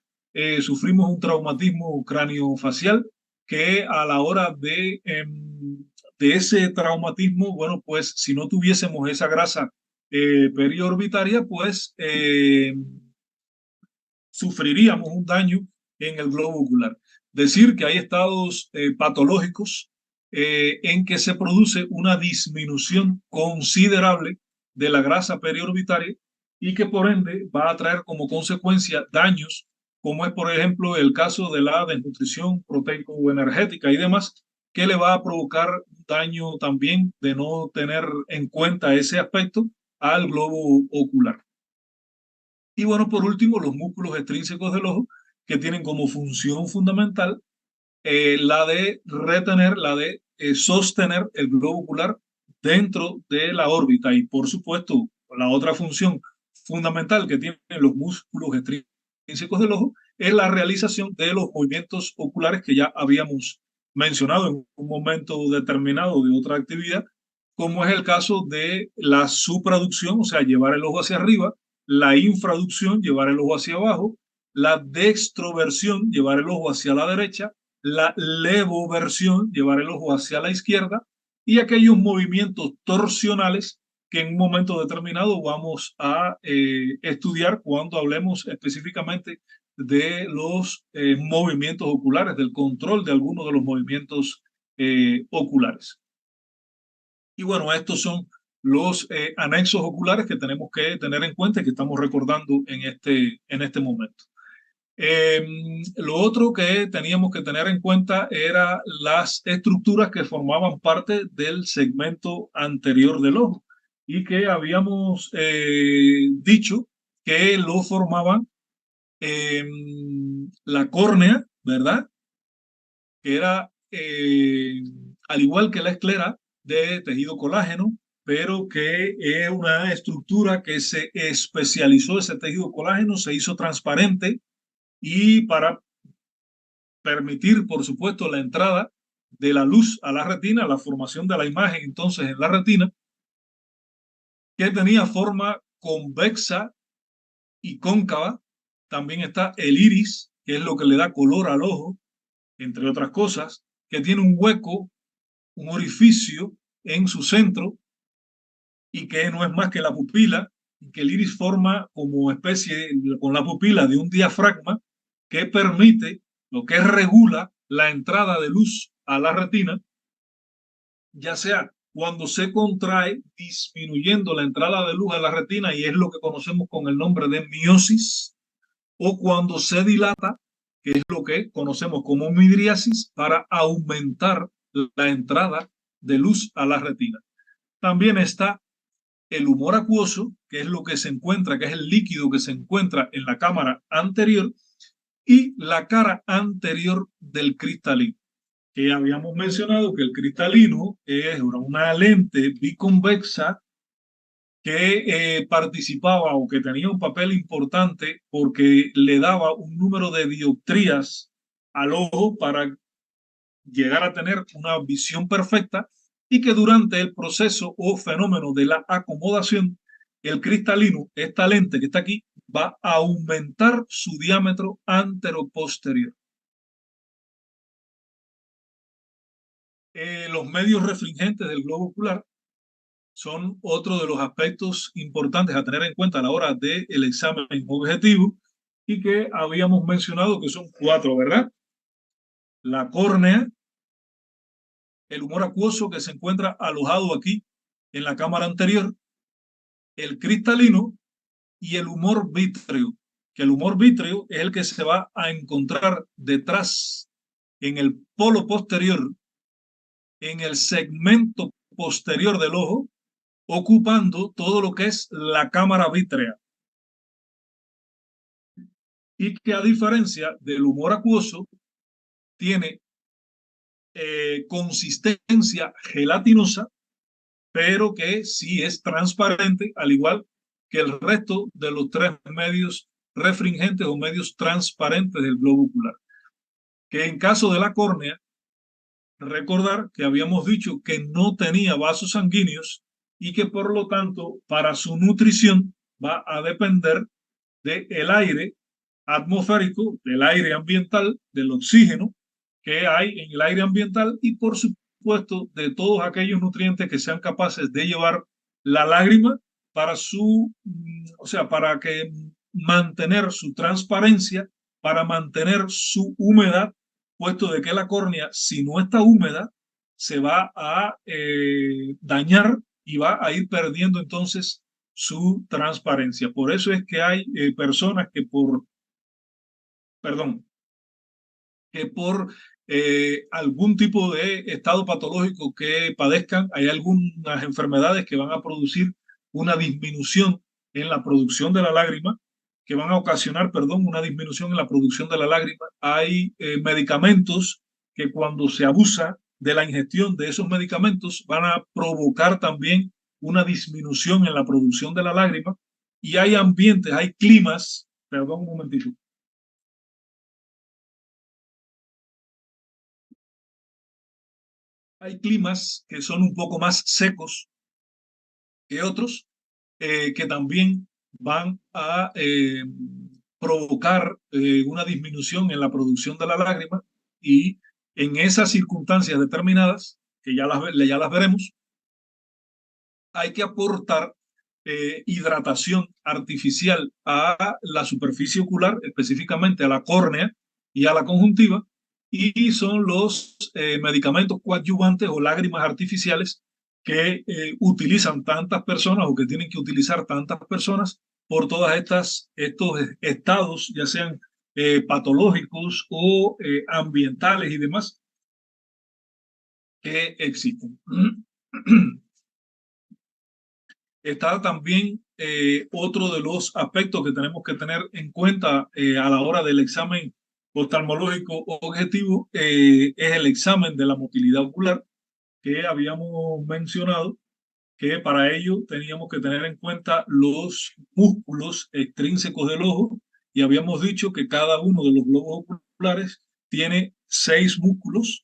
sufrimos un traumatismo craniofacial que a la hora de ese traumatismo, bueno, pues si no tuviésemos esa grasa periorbitaria, pues sufriríamos un daño en el globo ocular. Decir que hay estados patológicos en que se produce una disminución considerable de la grasa periorbitaria y que por ende va a traer como consecuencia daños, como es por ejemplo el caso de la desnutrición proteico-energética y demás, que le va a provocar daño también de no tener en cuenta ese aspecto al globo ocular. Y bueno, por último, los músculos extrínsecos del ojo, que tienen como función fundamental la de retener, la de sostener el globo ocular dentro de la órbita. Y por supuesto, la otra función fundamental que tienen los músculos extrínsecos del ojo es la realización de los movimientos oculares que ya habíamos mencionado en un momento determinado de otra actividad, como es el caso de la supraducción, o sea, llevar el ojo hacia arriba, la infraducción, llevar el ojo hacia abajo, la dextroversión, llevar el ojo hacia la derecha, la levoversión, llevar el ojo hacia la izquierda, y aquellos movimientos torsionales que en un momento determinado vamos a estudiar cuando hablemos específicamente de los movimientos oculares, del control de algunos de los movimientos oculares. Y bueno, estos son los anexos oculares que tenemos que tener en cuenta y que estamos recordando en este momento. Lo otro que teníamos que tener en cuenta era las estructuras que formaban parte del segmento anterior del ojo y que habíamos dicho que lo formaban la córnea, ¿verdad? Que era, al igual que la esclera, de tejido colágeno, pero que es una estructura que se especializó, ese tejido colágeno se hizo transparente y para permitir, por supuesto, la entrada de la luz a la retina, la formación de la imagen entonces en la retina, que tenía forma convexa y cóncava. También está el iris, que es lo que le da color al ojo, entre otras cosas, que tiene un hueco, un orificio en su centro y que no es más que la pupila, y que el iris forma como especie con la pupila de un diafragma que permite, lo que regula la entrada de luz a la retina, ya sea cuando se contrae, disminuyendo la entrada de luz a la retina, y es lo que conocemos con el nombre de miosis, o cuando se dilata, que es lo que conocemos como midriasis, para aumentar la entrada de luz a la retina. También está el humor acuoso, que es lo que se encuentra, que es el líquido que se encuentra en la cámara anterior, y la cara anterior del cristalino, que habíamos mencionado que el cristalino es una lente biconvexa que participaba o que tenía un papel importante porque le daba un número de dioptrías al ojo para llegar a tener una visión perfecta, y que durante el proceso o fenómeno de la acomodación, el cristalino, esta lente que está aquí, va a aumentar su diámetro anteroposterior. Los medios refringentes del globo ocular son otro de los aspectos importantes a tener en cuenta a la hora del examen objetivo y que habíamos mencionado que son 4, ¿verdad? La córnea, el humor acuoso que se encuentra alojado aquí en la cámara anterior, el cristalino y el humor vítreo, que el humor vítreo es el que se va a encontrar detrás, en el polo posterior, en el segmento posterior del ojo, ocupando todo lo que es la cámara vítrea. Y que a diferencia del humor acuoso, tiene consistencia gelatinosa pero que sí es transparente, al igual que el resto de los tres medios refringentes o medios transparentes del globo ocular. Que en caso de la córnea, recordar que habíamos dicho que no tenía vasos sanguíneos y que por lo tanto para su nutrición va a depender del aire atmosférico, del aire ambiental, del oxígeno que hay en el aire ambiental y por supuesto de todos aquellos nutrientes que sean capaces de llevar la lágrima para su, o sea, para que mantener su transparencia, para mantener su humedad, puesto de que la córnea, si no está húmeda, se va a dañar y va a ir perdiendo entonces su transparencia. Por eso es que hay personas que perdón, por algún tipo de estado patológico que padezcan, hay algunas enfermedades que van a producir una disminución en la producción de la lágrima, que van a ocasionar, perdón, una disminución en la producción de la lágrima. Hay medicamentos que cuando se abusa de la ingestión de esos medicamentos van a provocar también una disminución en la producción de la lágrima. Y hay ambientes, hay climas, perdón un momentito, hay climas que son un poco más secos que otros, que también van a provocar una disminución en la producción de la lágrima y en esas circunstancias determinadas, que ya las veremos, hay que aportar hidratación artificial a la superficie ocular, específicamente a la córnea y a la conjuntiva, y son los medicamentos coadyuvantes o lágrimas artificiales que utilizan tantas personas o que tienen que utilizar tantas personas por todas estos estados, ya sean patológicos o ambientales y demás, que existen. Está también otro de los aspectos que tenemos que tener en cuenta a la hora del examen oftalmológico objetivo, es el examen de la motilidad ocular que habíamos mencionado, que para ello teníamos que tener en cuenta los músculos extrínsecos del ojo y habíamos dicho que cada uno de los globos oculares tiene 6 músculos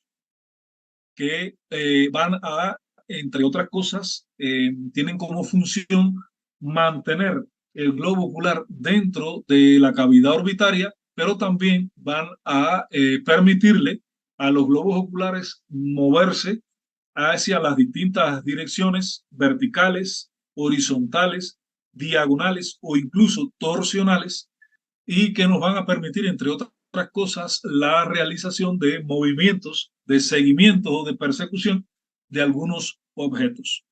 que van a, entre otras cosas, tienen como función mantener el globo ocular dentro de la cavidad orbitaria, pero también van a permitirle a los globos oculares moverse hacia las distintas direcciones verticales, horizontales, diagonales o incluso torsionales y que nos van a permitir, entre otras cosas, la realización de movimientos de seguimiento o de persecución de algunos objetos.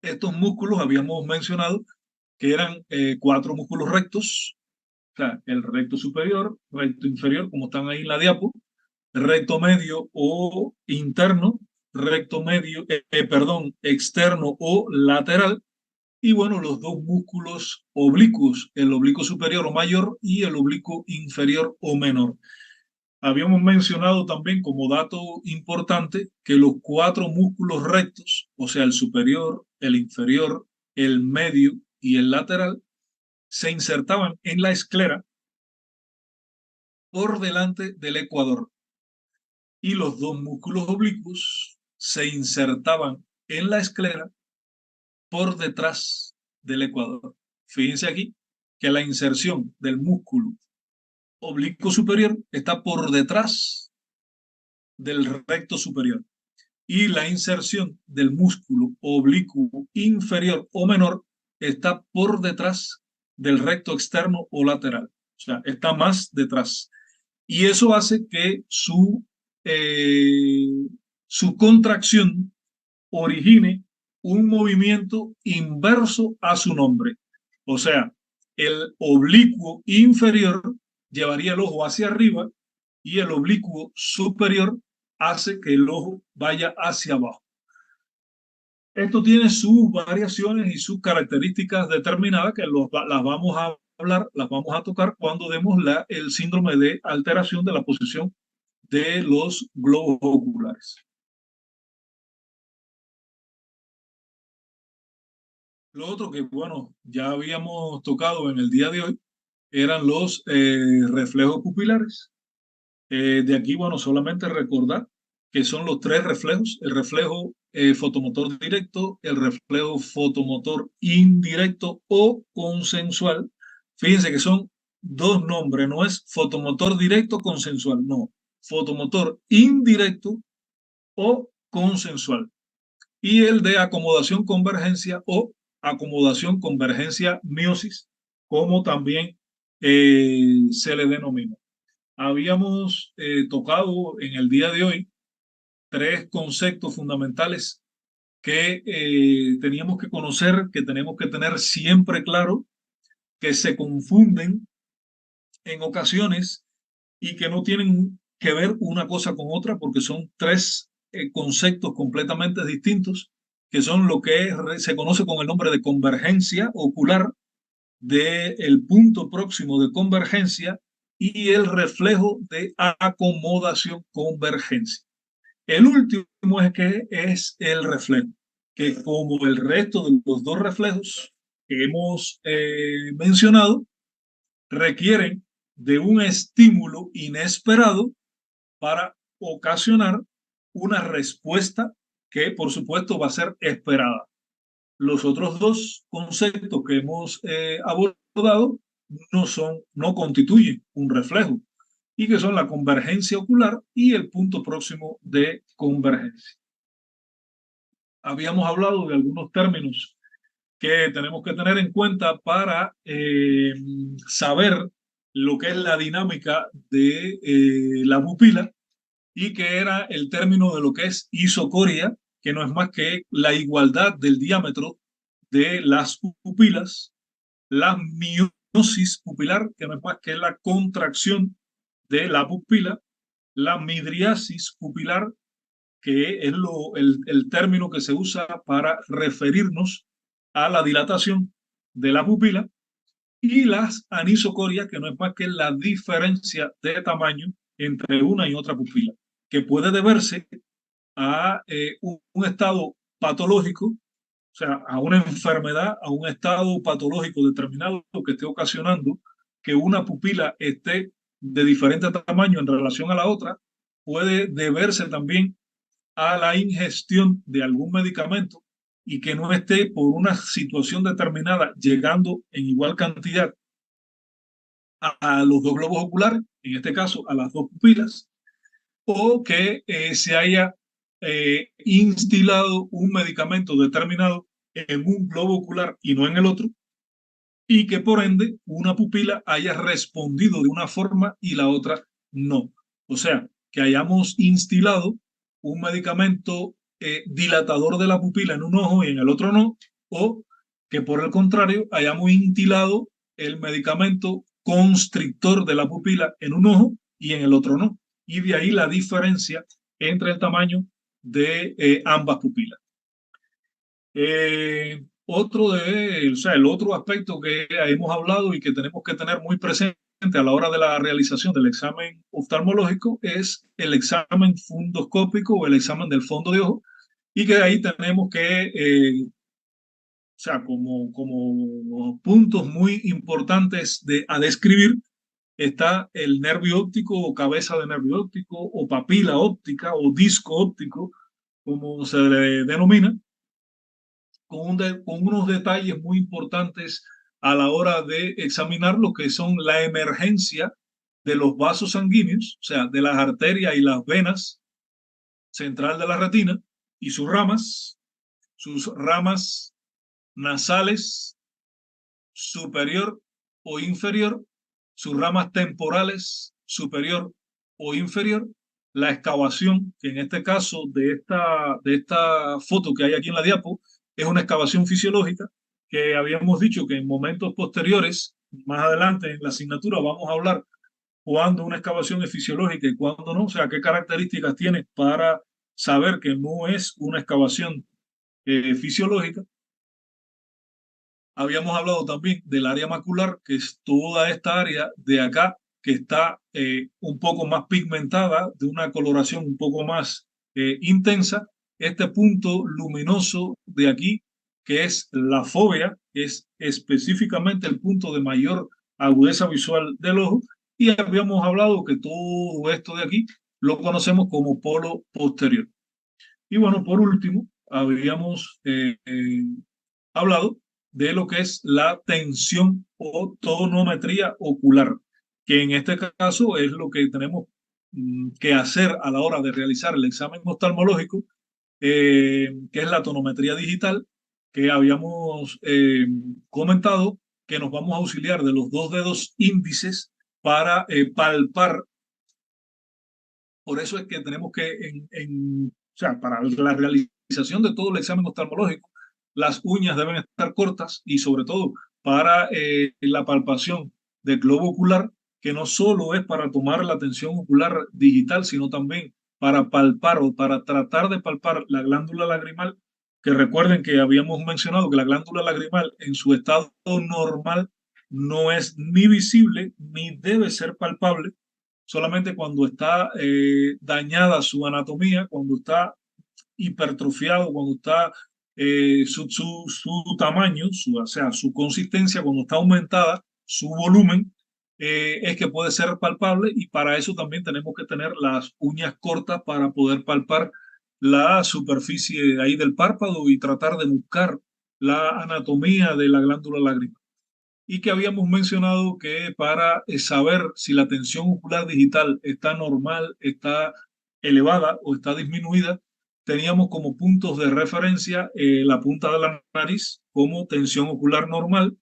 Estos músculos habíamos mencionado que eran 4 músculos rectos, o sea, el recto superior, recto inferior, como están ahí en la diapo, recto medio o interno, recto medio, perdón, externo o lateral, y bueno, los 2 músculos oblicuos, el oblicuo superior o mayor y el oblicuo inferior o menor. Habíamos mencionado también como dato importante que los 4 músculos rectos, o sea, el superior, el inferior, el medio y el lateral, se insertaban en la esclera por delante del ecuador y los 2 músculos oblicuos se insertaban en la esclera por detrás del ecuador. Fíjense aquí que la inserción del músculo oblicuo superior está por detrás del recto superior y la inserción del músculo oblicuo inferior o menor está por detrás del recto externo o lateral. O sea, está más detrás. Y eso hace que su contracción origine un movimiento inverso a su nombre. O sea, el oblicuo inferior llevaría el ojo hacia arriba y el oblicuo superior hace que el ojo vaya hacia abajo. Esto tiene sus variaciones y sus características determinadas que las vamos a hablar, las vamos a tocar cuando demos el síndrome de alteración de la posición de los globos oculares. Lo otro que, bueno, ya habíamos tocado en el día de hoy eran los reflejos pupilares. De aquí, bueno, solamente recordar que son los tres reflejos: el reflejo fotomotor directo, el reflejo fotomotor indirecto o consensual. Fíjense que son dos nombres, no es fotomotor directo consensual, no, fotomotor indirecto o consensual. Y el de acomodación convergencia o acomodación convergencia miosis, como también se le denomina. Habíamos tocado en el día de hoy tres conceptos fundamentales que teníamos que conocer, que tenemos que tener siempre claro, que se confunden en ocasiones y que no tienen que ver una cosa con otra porque son tres conceptos completamente distintos, que son lo que se conoce con el nombre de convergencia ocular, del punto próximo de convergencia, y el reflejo de acomodación convergencia. El último es que es el reflejo, que como el resto de los dos reflejos que hemos mencionado, requieren de un estímulo inesperado para ocasionar una respuesta que, por supuesto, va a ser esperada. Los otros dos conceptos que hemos abordado no constituyen un reflejo, y que son la convergencia ocular y el punto próximo de convergencia. Habíamos hablado de algunos términos que tenemos que tener en cuenta para saber lo que es la dinámica de la pupila, y que era el término de lo que es isocoria, que no es más que la igualdad del diámetro de las pupilas; la miosis pupilar, que no es más que la contracción de la pupila; la midriasis pupilar, que es el término que se usa para referirnos a la dilatación de la pupila; y las anisocorias, que no es más que la diferencia de tamaño entre una y otra pupila, que puede deberse a un estado patológico, o sea, a una enfermedad, a un estado patológico determinado que esté ocasionando que una pupila esté de diferente tamaño en relación a la otra. Puede deberse también a la ingestión de algún medicamento y que no esté por una situación determinada llegando en igual cantidad a los dos globos oculares, en este caso a las dos pupilas, o que se haya instilado un medicamento determinado en un globo ocular y no en el otro, y que por ende una pupila haya respondido de una forma y la otra no. O sea, que hayamos instilado un medicamento dilatador de la pupila en un ojo y en el otro no, o que por el contrario hayamos instilado el medicamento constrictor de la pupila en un ojo y en el otro no. Y de ahí la diferencia entre el tamaño de ambas pupilas. El otro aspecto que hemos hablado y que tenemos que tener muy presente a la hora de la realización del examen oftalmológico es el examen fundoscópico o el examen del fondo de ojo, y que ahí tenemos que, como puntos muy importantes a describir, está el nervio óptico o cabeza de nervio óptico o papila óptica o disco óptico, como se le denomina, con unos detalles muy importantes a la hora de examinar lo que son la emergencia de los vasos sanguíneos, o sea, de las arterias y las venas central de la retina, y sus ramas nasales, superior o inferior, sus ramas temporales, superior o inferior, la excavación, que en este caso de esta foto que hay aquí en la diapo, es una excavación fisiológica, que habíamos dicho que en momentos posteriores, más adelante en la asignatura, vamos a hablar cuándo una excavación es fisiológica y cuándo no, o sea, qué características tiene para saber que no es una excavación fisiológica. Habíamos hablado también del área macular, que es toda esta área de acá, que está un poco más pigmentada, de una coloración un poco más intensa. Este punto luminoso de aquí que es la fóvea, que es específicamente el punto de mayor agudeza visual del ojo, y habíamos hablado que todo esto de aquí lo conocemos como polo posterior. Y bueno, por último, habíamos hablado de lo que es la tensión o tonometría ocular, que en este caso es lo que tenemos que hacer a la hora de realizar el examen oftalmológico, que es la tonometría digital, que habíamos comentado que nos vamos a auxiliar de los dos dedos índices para palpar. Por eso es que tenemos que, o sea, para la realización de todo el examen oftalmológico, las uñas deben estar cortas y sobre todo para la palpación del globo ocular, que no solo es para tomar la tensión ocular digital, sino también para palpar o para tratar de palpar la glándula lagrimal, que recuerden que habíamos mencionado que la glándula lagrimal en su estado normal no es ni visible ni debe ser palpable, solamente cuando está dañada su anatomía, cuando está hipertrofiado, cuando está su tamaño, o sea, su consistencia, cuando está aumentada, su volumen, es que puede ser palpable, y para eso también tenemos que tener las uñas cortas para poder palpar la superficie ahí del párpado y tratar de buscar la anatomía de la glándula lagrimal. Y que habíamos mencionado que para saber si la tensión ocular digital está normal, está elevada o está disminuida, teníamos como puntos de referencia la punta de la nariz como tensión ocular normal,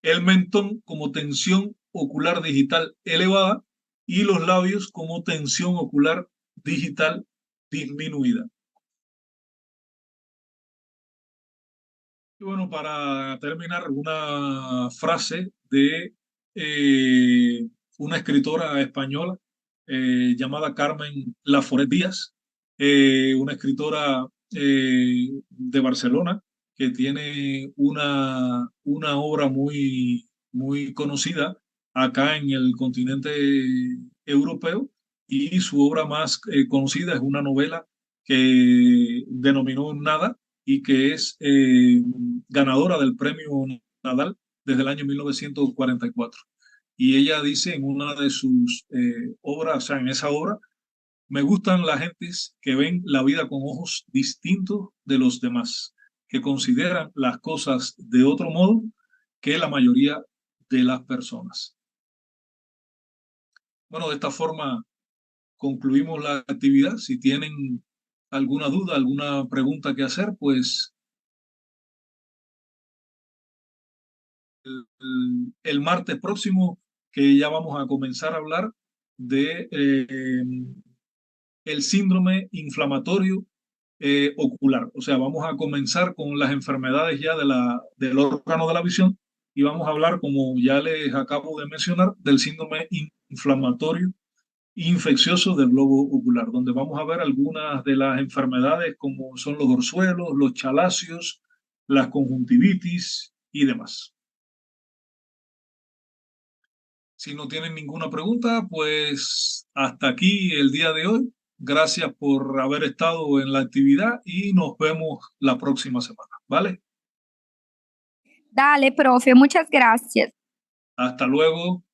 el mentón como tensión ocular digital elevada y los labios como tensión ocular digital disminuida. Y bueno, para terminar, una frase de una escritora española llamada Carmen Laforet Díaz, una escritora de Barcelona que tiene una obra muy conocida acá en el continente europeo, y su obra más conocida es una novela que denominó Nada, y que es ganadora del premio Nadal desde el año 1944. Y ella dice en una de sus obras, o sea, en esa obra: me gustan las gentes que ven la vida con ojos distintos de los demás, que consideran las cosas de otro modo que la mayoría de las personas. Bueno, de esta forma concluimos la actividad. Si tienen alguna duda, alguna pregunta que hacer, pues el martes próximo, que ya vamos a comenzar a hablar de el síndrome inflamatorio ocular. O sea, vamos a comenzar con las enfermedades ya del órgano de la visión, y vamos a hablar, como ya les acabo de mencionar, del síndrome inflamatorio infeccioso del globo ocular, donde vamos a ver algunas de las enfermedades como son los orzuelos, los chalacios, las conjuntivitis y demás. Si no tienen ninguna pregunta, pues hasta aquí el día de hoy. Gracias por haber estado en la actividad y nos vemos la próxima semana, ¿vale? Dale, profe, muchas gracias. Hasta luego.